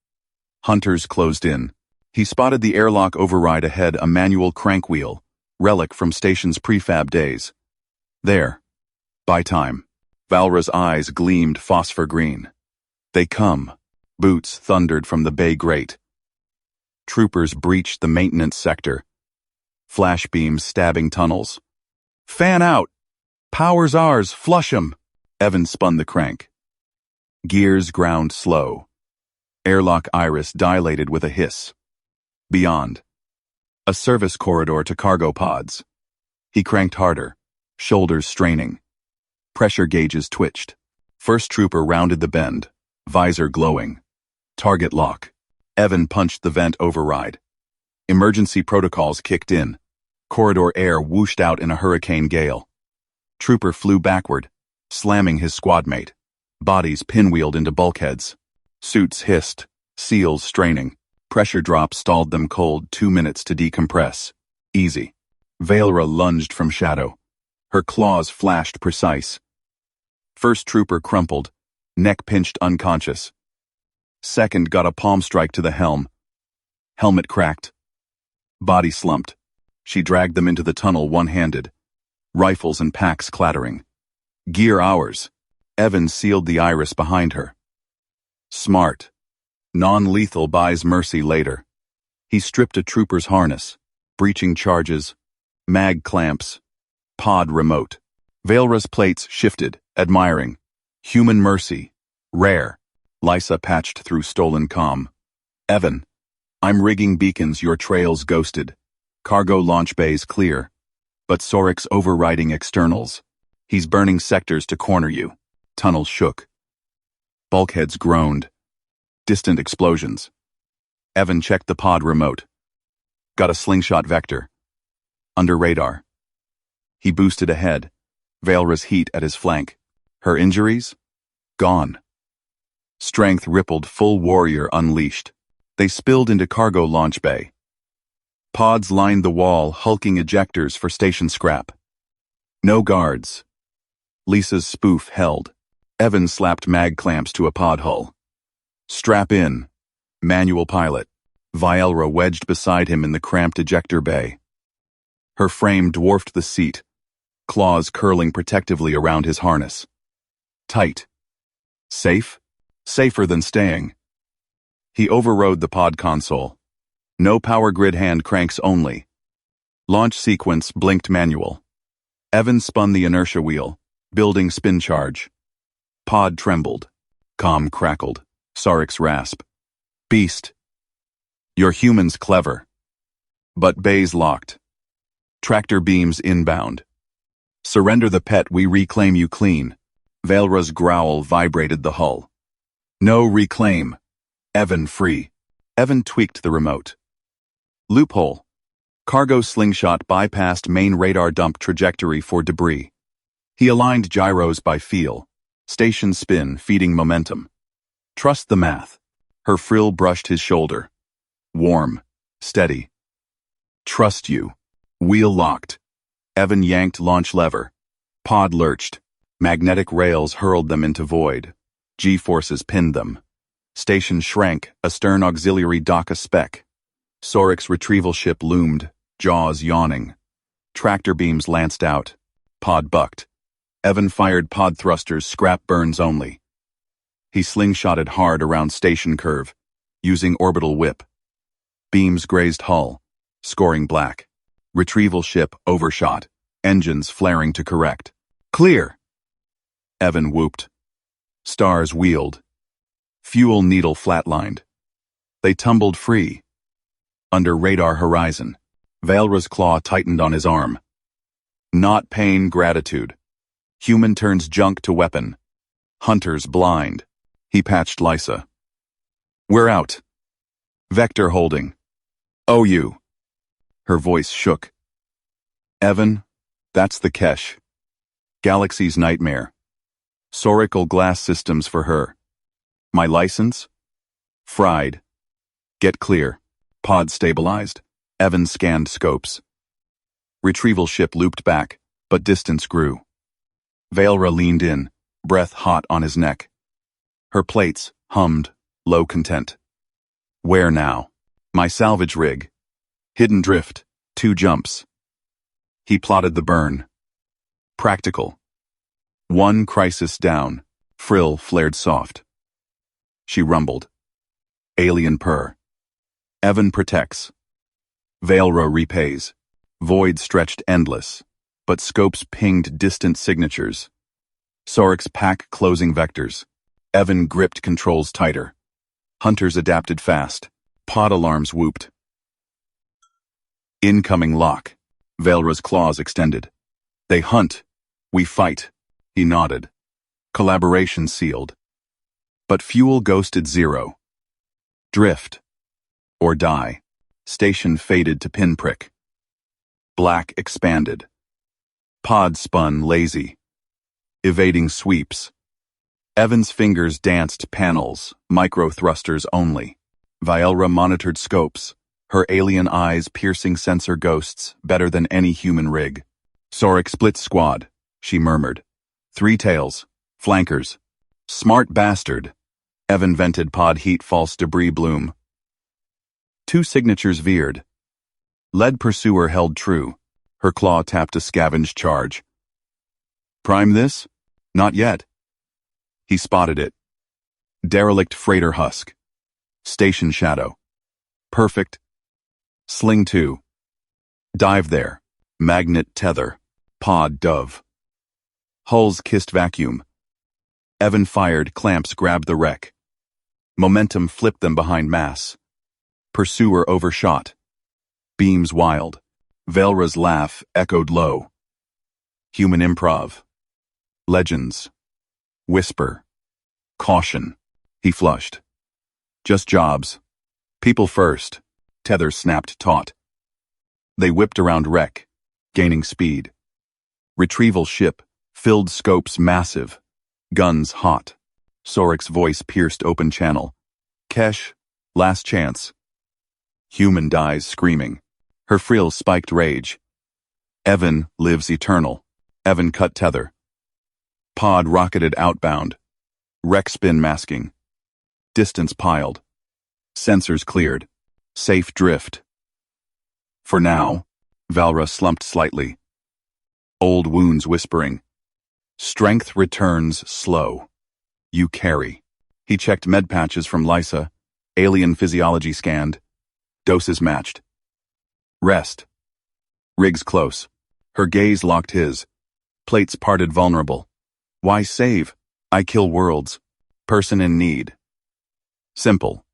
S1: Hunters closed in. He spotted the airlock override ahead, a manual crank wheel, relic from station's prefab days. There. By time. Valra's eyes gleamed phosphor green. They come. Boots thundered from the bay grate. Troopers breached the maintenance sector. Flash beams stabbing tunnels. Fan out! Power's ours, flush 'em! Evan spun the crank. Gears ground slow. Airlock iris dilated with a hiss. Beyond. A service corridor to cargo pods. He cranked harder, shoulders straining. Pressure gauges twitched. First trooper rounded the bend, visor glowing. Target lock. Evan punched the vent override. Emergency protocols kicked in. Corridor air whooshed out in a hurricane gale. Trooper flew backward, slamming his squadmate. Bodies pinwheeled into bulkheads. Suits hissed, seals straining. Pressure drop stalled them cold, 2 minutes to decompress. Easy. Valra lunged from shadow. Her claws flashed precise. First trooper crumpled, neck pinched unconscious. Second got a palm strike to the helm. Helmet cracked. Body slumped. She dragged them into the tunnel one-handed. Rifles and packs clattering. Gear ours. Evan sealed the iris behind her. Smart. Non-lethal buys mercy later. He stripped a trooper's harness. Breaching charges. Mag clamps. Pod remote. Valra's plates shifted, admiring. Human mercy. Rare. Lysa patched through stolen comm. Evan. I'm rigging beacons, your trail's ghosted. Cargo launch bays clear. But Sorik's overriding externals. He's burning sectors to corner you. Tunnels shook. Bulkheads groaned. Distant explosions. Evan checked the pod remote. Got a slingshot vector. Under radar. He boosted ahead. Valra's heat at his flank. Her injuries? Gone. Strength rippled, full warrior unleashed. They spilled into cargo launch bay. Pods lined the wall, hulking ejectors for station scrap. No guards. Lisa's spoof held. Evan slapped mag clamps to a pod hull. Strap in. Manual pilot. Valra wedged beside him in the cramped ejector bay. Her frame dwarfed the seat, claws curling protectively around his harness. Tight. Safe? Safer than staying. He overrode the pod console. No power grid, hand cranks only. Launch sequence blinked manual. Evan spun the inertia wheel, building spin charge. Pod trembled. Comm crackled. Sarik's rasp. Beast. Your human's clever. But bays locked. Tractor beams inbound. Surrender the pet, we reclaim you clean. Valra's growl vibrated the hull. No reclaim. Evan free. Evan tweaked the remote. Loophole. Cargo slingshot bypassed main radar dump trajectory for debris. He aligned gyros by feel. Station spin feeding momentum. Trust the math. Her frill brushed his shoulder. Warm. Steady. Trust you. Wheel locked. Evan yanked launch lever. Pod lurched. Magnetic rails hurled them into void. G-forces pinned them. Station shrank, astern auxiliary dock a speck. Sorik's retrieval ship loomed, jaws yawning. Tractor beams lanced out. Pod bucked. Evan fired pod thrusters, scrap burns only. He slingshotted hard around station curve, using orbital whip. Beams grazed hull, scoring black. Retrieval ship overshot, engines flaring to correct. Clear! Evan whooped. Stars wheeled. Fuel needle flatlined. They tumbled free. Under radar horizon, Valra's claw tightened on his arm. Not pain, gratitude. Human turns junk to weapon. Hunters blind. He patched Lysa. We're out. Vector holding. OU. Her voice shook. Evan, that's the Kesh. Galaxy's nightmare. Sorical glass systems for her. My license? Fried. Get clear. Pod stabilized. Evan scanned scopes. Retrieval ship looped back, but distance grew. Valra leaned in, breath hot on his neck. Her plates hummed, low content. Where now? My salvage rig. Hidden drift, 2 jumps. He plotted the burn. Practical. 1 crisis down, frill flared soft. She rumbled. Alien purr. Evan protects. Valra repays. Void stretched endless, but scopes pinged distant signatures. Sorix pack closing vectors. Evan gripped controls tighter. Hunters adapted fast. Pod alarms whooped. Incoming lock. Valra's claws extended. They hunt. We fight. He nodded. Collaboration sealed. But fuel ghosted 0. Drift. Or die. Station faded to pinprick. Black expanded. Pod spun lazy. Evading sweeps. Evan's fingers danced panels, micro-thrusters only. Valra monitored scopes, her alien eyes piercing sensor ghosts better than any human rig. Sorix split squad, she murmured. 3 tails. Flankers. Smart bastard. Evan vented pod heat false debris bloom. 2 signatures veered. Lead pursuer held true. Her claw tapped a scavenge charge. Prime this? Not yet. He spotted it. Derelict freighter husk. Station shadow. Perfect. Sling 2. Dive there. Magnet tether. Pod dove. Hulls kissed vacuum. Evan fired, clamps grabbed the wreck. Momentum flipped them behind mass. Pursuer overshot. Beams wild. Valra's laugh echoed low. Human improv. Legends. Whisper. Caution. He flushed. Just jobs. People first. Tether snapped taut. They whipped around wreck, gaining speed. Retrieval ship, filled scopes massive. Guns hot. Sorix's voice pierced open channel. Kesh, last chance. Human dies screaming. Her frills spiked rage. Evan lives eternal. Evan cut tether. Pod rocketed outbound. Wreck spin masking. Distance piled. Sensors cleared. Safe drift. For now, Valra slumped slightly. Old wounds whispering. Strength returns slow. You carry. He checked med patches from Lysa. Alien physiology scanned. Doses matched. Rest. Riggs close. Her gaze locked his. Plates parted vulnerable. Why save? I kill worlds. Person in need. Simple.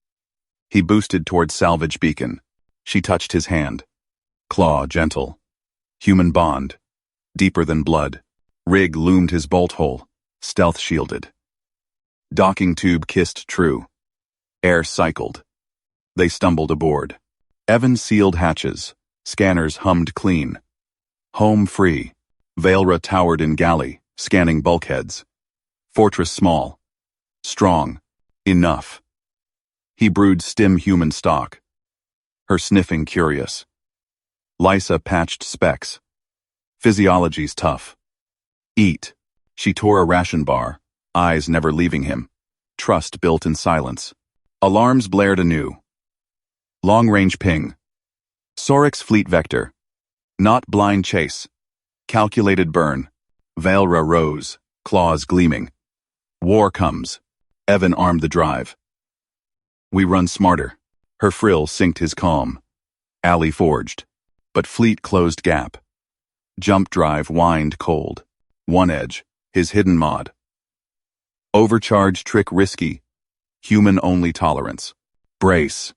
S1: He boosted toward salvage beacon. She touched his hand. Claw gentle. Human bond. Deeper than blood. Rig loomed his bolt hole. Stealth shielded. Docking tube kissed true. Air cycled. They stumbled aboard. Evan sealed hatches. Scanners hummed clean. Home free. Valra towered in galley, scanning bulkheads. Fortress small. Strong. Enough. He brewed stim human stock. Her sniffing curious. Lysa patched specs. Physiology's tough. Eat. She tore a ration bar, eyes never leaving him. Trust built in silence. Alarms blared anew. Long-range ping. Sorix fleet vector. Not blind chase. Calculated burn. Valra rose, claws gleaming. War comes. Evan armed the drive. We run smarter. Her frill synced his calm. Alley forged. But fleet closed gap. Jump drive whined cold. One edge, his hidden mod. Overcharge trick risky. Human only tolerance. Brace.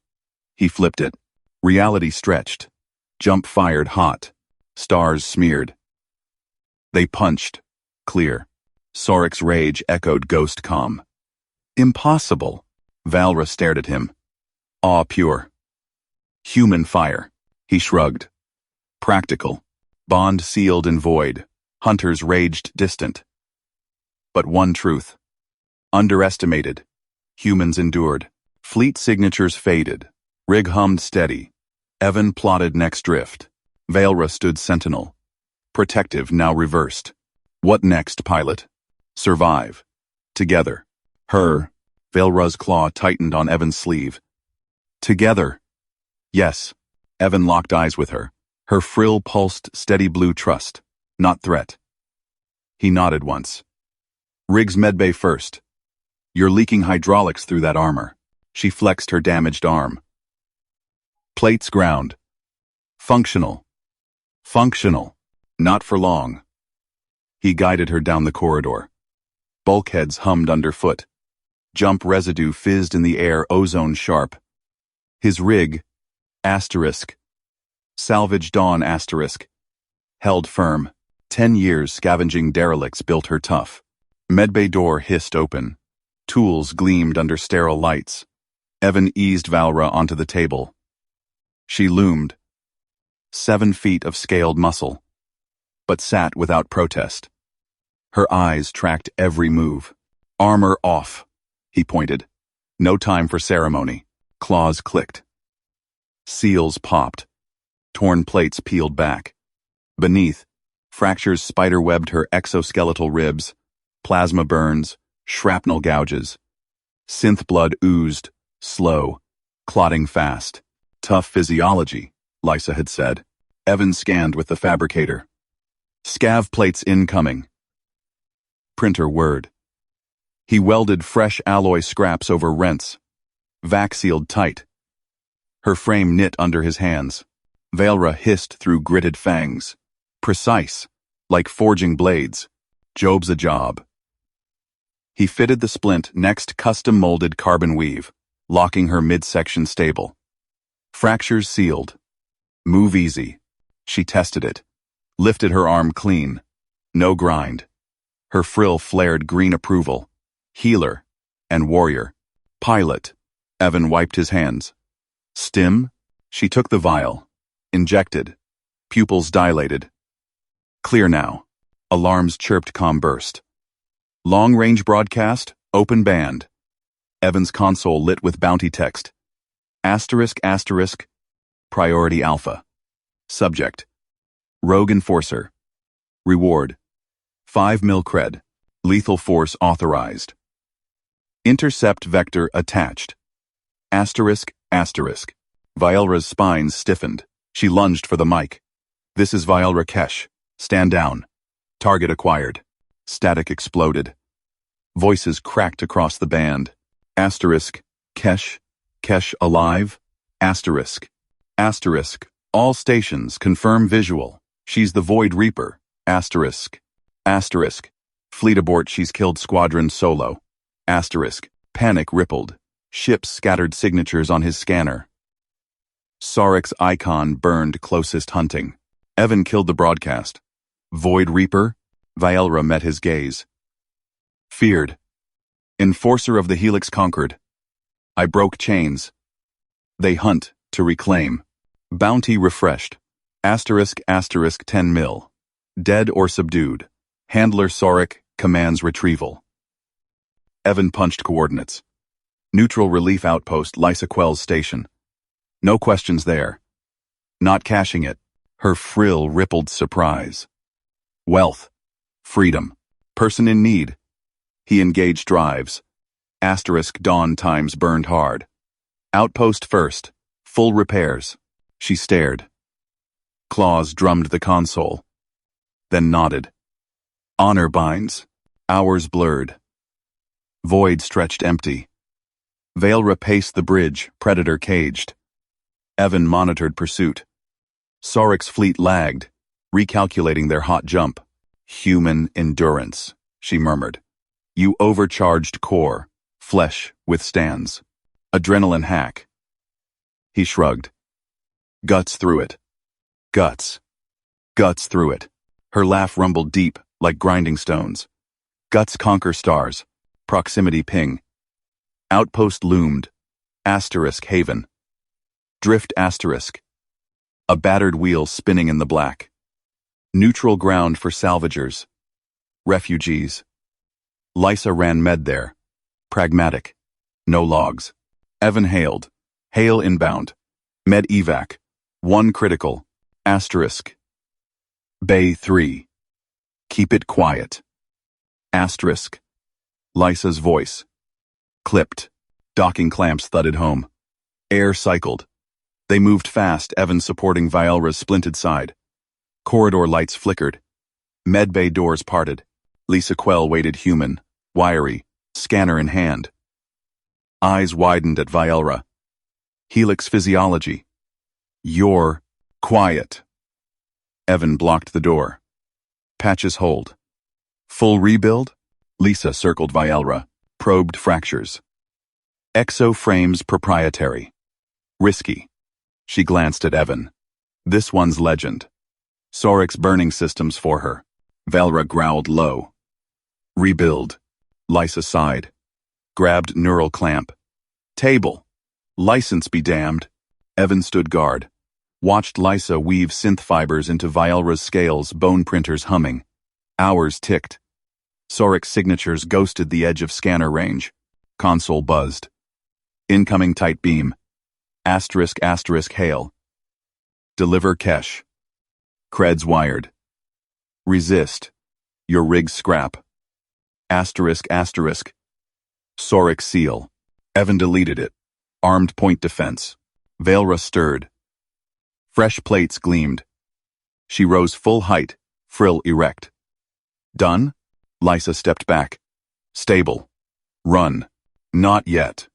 S1: He flipped it. Reality stretched. Jump fired hot. Stars smeared. They punched. Clear. Sorix's rage echoed ghost calm. Impossible. Valra stared at him. Awe pure. Human fire. He shrugged. Practical. Bond sealed and void. Hunters raged distant. But one truth. Underestimated. Humans endured. Fleet signatures faded. Rig hummed steady. Evan plotted next drift. Valra stood sentinel. Protective, now reversed. What next, pilot? Survive. Together. Her. Valra's claw tightened on Evan's sleeve. Together. Yes. Evan locked eyes with her. Her frill pulsed steady blue trust, not threat. He nodded once. Riggs medbay first. You're leaking hydraulics through that armor. She flexed her damaged arm. Plates ground. Functional. Functional. Not for long. He guided her down the corridor. Bulkheads hummed underfoot. Jump residue fizzed in the air, ozone sharp. His rig, asterisk. Salvage dawn, asterisk. Held firm. 10 years scavenging derelicts built her tough. Medbay door hissed open. Tools gleamed under sterile lights. Evan eased Valra onto the table. She loomed. 7 feet of scaled muscle, but sat without protest. Her eyes tracked every move. Armor off, he pointed. No time for ceremony. Claws clicked. Seals popped. Torn plates peeled back. Beneath, fractures spiderwebbed her exoskeletal ribs, plasma burns, shrapnel gouges. Synth blood oozed, slow, clotting fast. Tough physiology, Lysa had said. Evan scanned with the fabricator. Scav plates incoming. Printer word. He welded fresh alloy scraps over rents. Vac sealed tight. Her frame knit under his hands. Valra hissed through gritted fangs. Precise, like forging blades. Job's a job. He fitted the splint next custom-molded carbon weave, locking her midsection stable. Fractures sealed. Move easy. She tested it. Lifted her arm clean. No grind. Her frill flared green approval. Healer and warrior. Pilot. Evan wiped his hands. Stim? She took the vial. Injected. Pupils dilated. Clear now. Alarms chirped, comm burst. Long-range broadcast, open band. Evan's console lit with bounty text. Asterisk, asterisk. Priority Alpha. Subject. Rogue Enforcer. Reward. 5 mil cred. Lethal force authorized. Intercept vector attached. Asterisk, asterisk. Vialra's spine stiffened. She lunged for the mic. This is Vialra Kesh. Stand down. Target acquired. Static exploded. Voices cracked across the band. Asterisk, Kesh. Kesh alive. Asterisk. Asterisk. All stations confirm visual. She's the Void Reaper. Asterisk. Asterisk. Fleet abort, she's killed squadron solo. Asterisk. Panic rippled. Ships scattered signatures on his scanner. Sarek's icon burned closest hunting. Evan killed the broadcast. Void Reaper? Vialra met his gaze. Feared. Enforcer of the Helix conquered. I broke chains. They hunt to reclaim. Bounty refreshed. Asterisk, asterisk 10 mil. Dead or subdued. Handler Sarek commands retrieval. Evan punched coordinates. Neutral relief outpost Lysa Quell's station. No questions there. Not caching it. Her frill rippled surprise. Wealth. Freedom. Person in need. He engaged drives. Asterisk dawn times burned hard. Outpost first. Full repairs. She stared. Claws drummed the console. Then nodded. Honor binds. Hours blurred. Void stretched empty. Valra paced the bridge, predator caged. Evan monitored pursuit. Sarek's fleet lagged, recalculating their hot jump. Human endurance, she murmured. You overcharged core. Flesh withstands. Adrenaline hack. He shrugged. Guts through it. Guts. Guts through it. Her laugh rumbled deep, like grinding stones. Guts conquer stars. Proximity ping. Outpost loomed. Asterisk haven. Drift asterisk. A battered wheel spinning in the black. Neutral ground for salvagers. Refugees. Lysa ran med there. Pragmatic. No logs. Evan hailed. Hail inbound. Med evac. 1 critical. Asterisk. Bay 3. Keep it quiet. Asterisk. Lysa's voice. Clipped. Docking clamps thudded home. Air cycled. They moved fast, Evan supporting Vielra's splinted side. Corridor lights flickered. Medbay doors parted. Lisa Quell waited human, wiry, scanner in hand. Eyes widened at Vielra. Helix physiology. You're quiet. Evan blocked the door. Patches hold. Full rebuild? Lisa circled Vielra, probed fractures. Exo frames proprietary. Risky. She glanced at Evan. This one's legend. Sorik's burning systems for her. Vielra growled low. Rebuild. Lysa sighed. Grabbed neural clamp. Table. License be damned. Evan stood guard. Watched Lysa weave synth fibers into Vielra's scales, bone printers humming. Hours ticked. Sorik's signatures ghosted the edge of scanner range. Console buzzed. Incoming tight beam. Asterisk asterisk hail. Deliver Kesh. Creds wired. Resist. Your rig's scrap. Asterisk asterisk. Sorik seal. Evan deleted it. Armed point defense. Vielra stirred. Fresh plates gleamed. She rose full height, frill erect. Done? Lysa stepped back. Stable. Run. Not yet.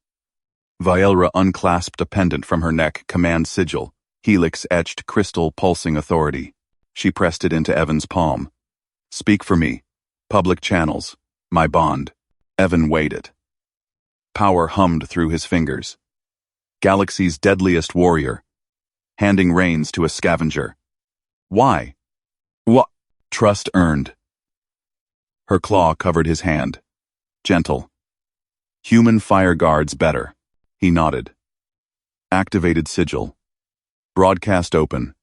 S1: Vielra unclasped a pendant from her neck, command sigil, helix-etched crystal pulsing authority. She pressed it into Evan's palm. Speak for me. Public channels. My bond. Evan weighed it. Power hummed through his fingers. Galaxy's deadliest warrior. Handing reins to a scavenger. Why? What? Trust earned. Her claw covered his hand. Gentle. Human fire guards better. He nodded. Activated sigil. Broadcast open.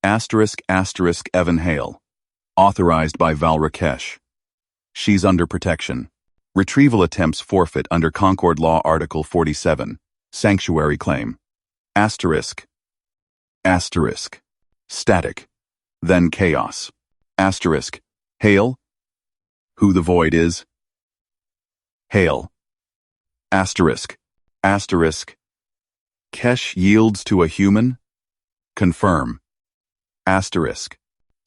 S1: Asterisk asterisk Evan Hale. Authorized by Val Rakesh. She's under protection. Retrieval attempts forfeit under Concord Law Article 47. Sanctuary claim. Asterisk. Asterisk. Static. Then chaos. Asterisk. Hale. Who the void is? Hale. Asterisk. Asterisk. Kesh yields to a human? Confirm. Asterisk.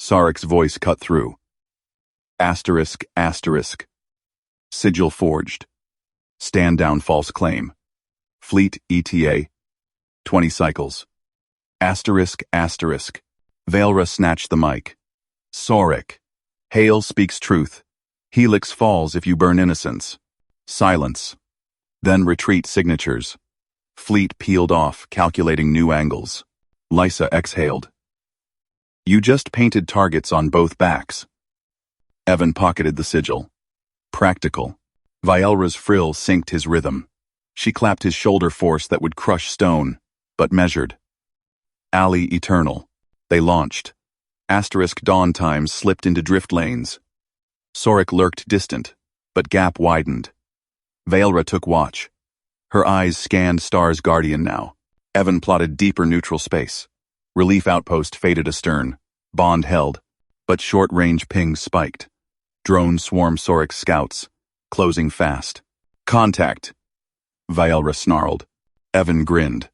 S1: Sarik's voice cut through. Asterisk asterisk. Sigil forged. Stand down false claim. Fleet ETA. 20 cycles. Asterisk asterisk. Vielra snatched the mic. Sorik. Hale speaks truth. Helix falls if you burn innocence. Silence. Then retreat signatures. Fleet peeled off, calculating new angles. Lysa exhaled. You just painted targets on both backs. Evan pocketed the sigil. Practical. Vielra's frill synced his rhythm. She clapped his shoulder force that would crush stone, but measured. Alley eternal. They launched. Asterisk dawn times slipped into drift lanes. Sorik lurked distant, but gap widened. Vielra took watch. Her eyes scanned Star's Guardian now. Evan plotted deeper neutral space. Relief outpost faded astern. Bond held, but short-range pings spiked. Drone swarm Sorik's scouts, closing fast. Contact. Vielra snarled. Evan grinned.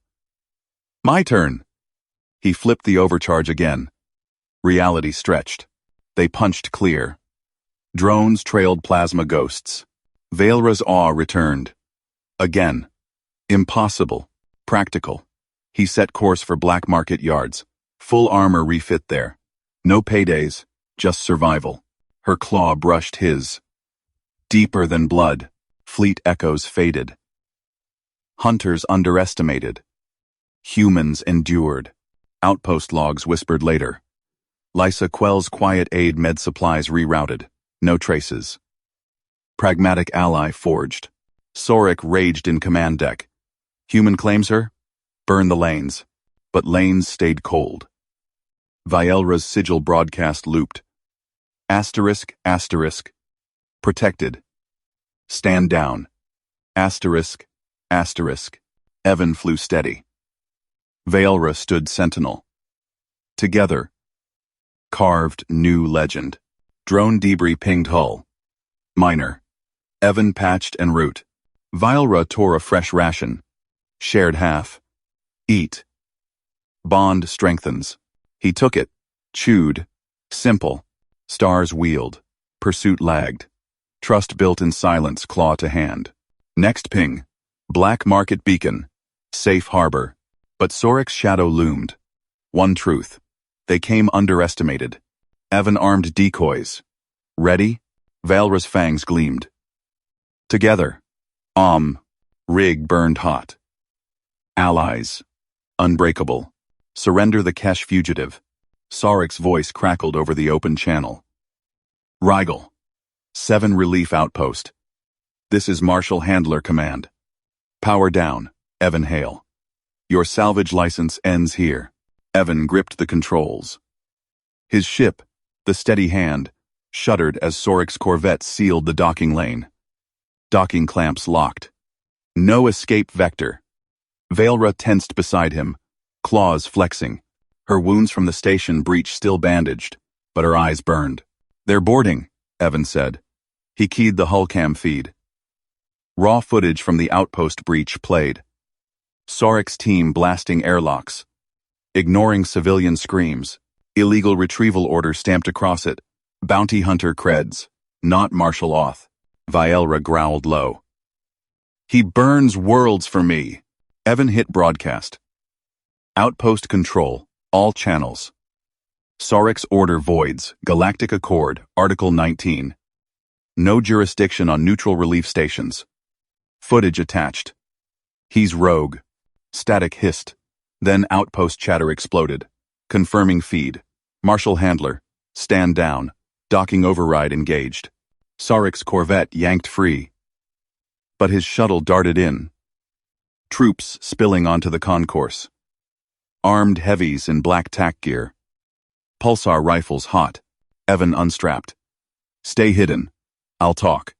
S1: My turn. He flipped the overcharge again. Reality stretched. They punched clear. Drones trailed plasma ghosts. Vielra's awe returned. Again. Impossible. Practical. He set course for black market yards. Full armor refit there. No paydays, just survival. Her claw brushed his. Deeper than blood. Fleet echoes faded. Hunters underestimated. Humans endured. Outpost logs whispered later. Lysa Quell's quiet aid med supplies rerouted. No traces. Pragmatic ally forged. Sorik raged in command deck. Human claims her? Burn the lanes. But lanes stayed cold. Vielra's sigil broadcast looped. Asterisk, asterisk. Protected. Stand down. Asterisk, asterisk. Evan flew steady. Vielra stood sentinel. Together. Carved new legend. Drone debris pinged hull. Minor. Evan patched en route. Vylra tore a fresh ration. Shared half. Eat. Bond strengthens. He took it. Chewed. Simple. Stars wheeled. Pursuit lagged. Trust built in silence, claw to hand. Next ping. Black market beacon. Safe harbor. But Sorik's shadow loomed. One truth. They came underestimated. Evan armed decoys. Ready? Vylra's fangs gleamed. Together. Rig burned hot. Allies. Unbreakable. Surrender the Kesh fugitive. Sorik's voice crackled over the open channel. Rigel. 7 relief outpost. This is Marshal Handler Command. Power down, Evan Hale. Your salvage license ends here. Evan gripped the controls. His ship, the Steady Hand, shuddered as Sorik's corvette sealed the docking lane. Docking clamps locked. No escape vector. Vylra tensed beside him, claws flexing. Her wounds from the station breach still bandaged, but her eyes burned. They're boarding, Evan said. He keyed the hullcam feed. Raw footage from the outpost breach played. Sorik's team blasting airlocks. Ignoring civilian screams. Illegal retrieval order stamped across it. Bounty hunter creds. Not martial auth. Vylra growled low. He burns worlds for me. Evan hit broadcast. Outpost control. All channels. Sorik's order voids. Galactic Accord. Article 19. No jurisdiction on neutral relief stations. Footage attached. He's rogue. Static hissed. Then outpost chatter exploded. Confirming feed. Marshal Handler. Stand down. Docking override engaged. Sorik's corvette yanked free. But his shuttle darted in. Troops spilling onto the concourse. Armed heavies in black tack gear. Pulsar rifles hot. Evan unstrapped. Stay hidden. I'll talk.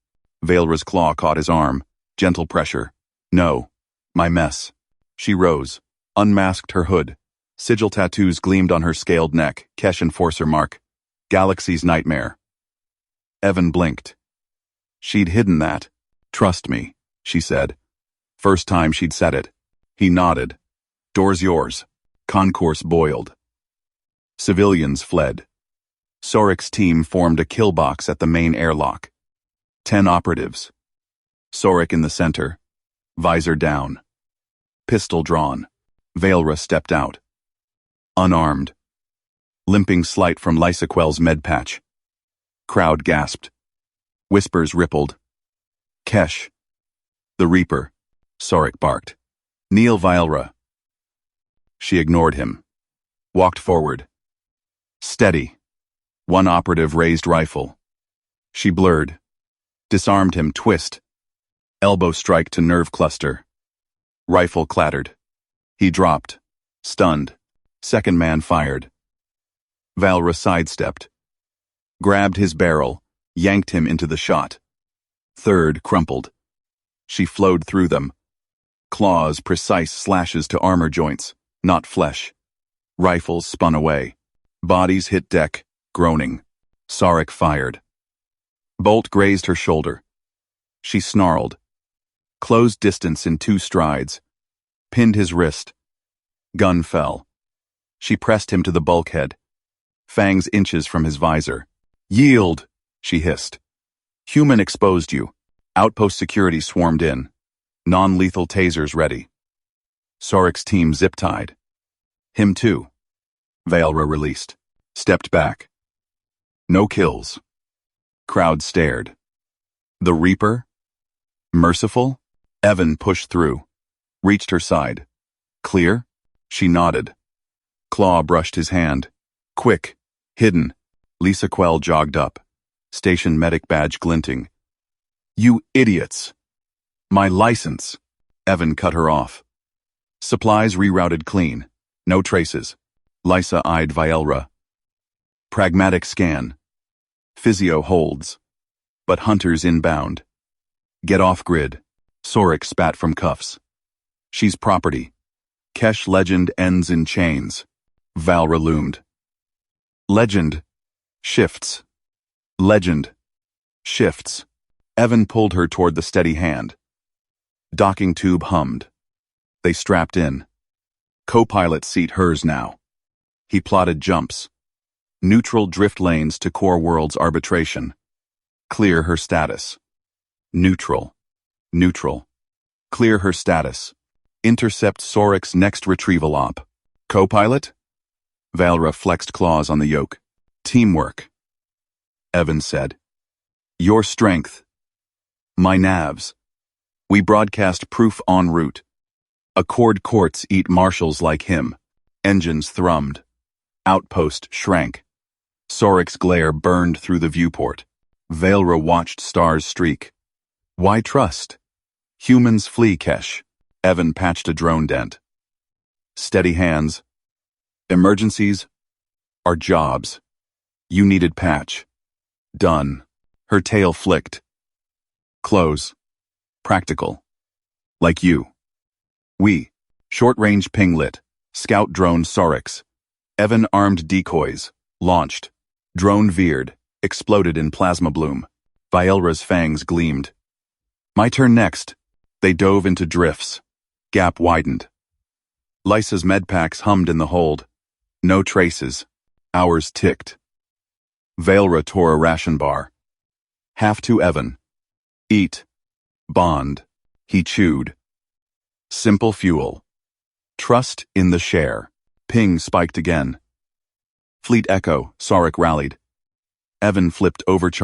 S1: Vylra's claw caught his arm. Gentle pressure. No. My mess. She rose. Unmasked her hood. Sigil tattoos gleamed on her scaled neck. Kesh Enforcer mark. Galaxy's nightmare. Evan blinked. She'd hidden that. Trust me, she said. First time she'd said it. He nodded. Door's yours. Concourse boiled. Civilians fled. Sorik's team formed a kill box at the main airlock. 10 operatives. Sorik in the center. Visor down. Pistol drawn. Vylra stepped out. Unarmed. Limping slight from Lysaquel's med patch. Crowd gasped. Whispers rippled. Kesh. The Reaper. Sorik barked. Kneel, Vylra. She ignored him. Walked forward. Steady. One operative raised rifle. She blurred. Disarmed him, twist. Elbow strike to nerve cluster. Rifle clattered. He dropped. Stunned. Second man fired. Vylra sidestepped. Grabbed his barrel. Yanked him into the shot. Third crumpled. She flowed through them. Claws, precise slashes to armor joints, not flesh. Rifles spun away. Bodies hit deck, groaning. Sorik fired. Bolt grazed her shoulder. She snarled. Closed distance in 2 strides. Pinned his wrist. Gun fell. She pressed him to the bulkhead. Fangs inches from his visor. Yield, she hissed. Human exposed you. Outpost security swarmed in. Non-lethal tasers ready. Sorik's team zip-tied. Him too. Vylra released. Stepped back. No kills. Crowd stared. The Reaper? Merciful? Evan pushed through. Reached her side. Clear? She nodded. Claw brushed his hand. Quick. Hidden. Lysaquel jogged up. Station medic badge glinting. You idiots! My license! Evan cut her off. Supplies rerouted clean. No traces. Lysa eyed Vylra. Pragmatic scan. Physio holds. But hunters inbound. Get off grid. Sorik spat from cuffs. She's property. Kesh legend ends in chains. Vylra loomed. Legend. Shifts. Legend. Shifts. Evan pulled her toward the steady hand. Docking tube hummed. They strapped in. Co-pilot seat hers now. He plotted jumps. Neutral drift lanes to core world's arbitration. Clear her status. Neutral. Neutral. Clear her status. Intercept Soric's next retrieval op. Co-pilot? Valra flexed claws on the yoke. Teamwork. Evan said. Your strength. My navs. We broadcast proof en route. Accord courts eat marshals like him. Engines thrummed. Outpost shrank. Soric's glare burned through the viewport. Valra watched stars streak. Why trust? Humans flee, Kesh. Evan patched a drone dent. Steady hands. Emergencies are jobs. You needed patch. Done. Her tail flicked. Close. Practical. Like you. We. Short-range ping lit. Scout drone Sorix. Evan armed decoys. Launched. Drone veered. Exploded in plasma bloom. Vielra's fangs gleamed. My turn next. They dove into drifts. Gap widened. Lysa's medpacks hummed in the hold. No traces. Hours ticked. Valra tore a ration bar. Half to Evan. Eat. Bond. He chewed. Simple fuel. Trust in the share. Ping spiked again. Fleet Echo, Sarek rallied. Evan flipped overcharged.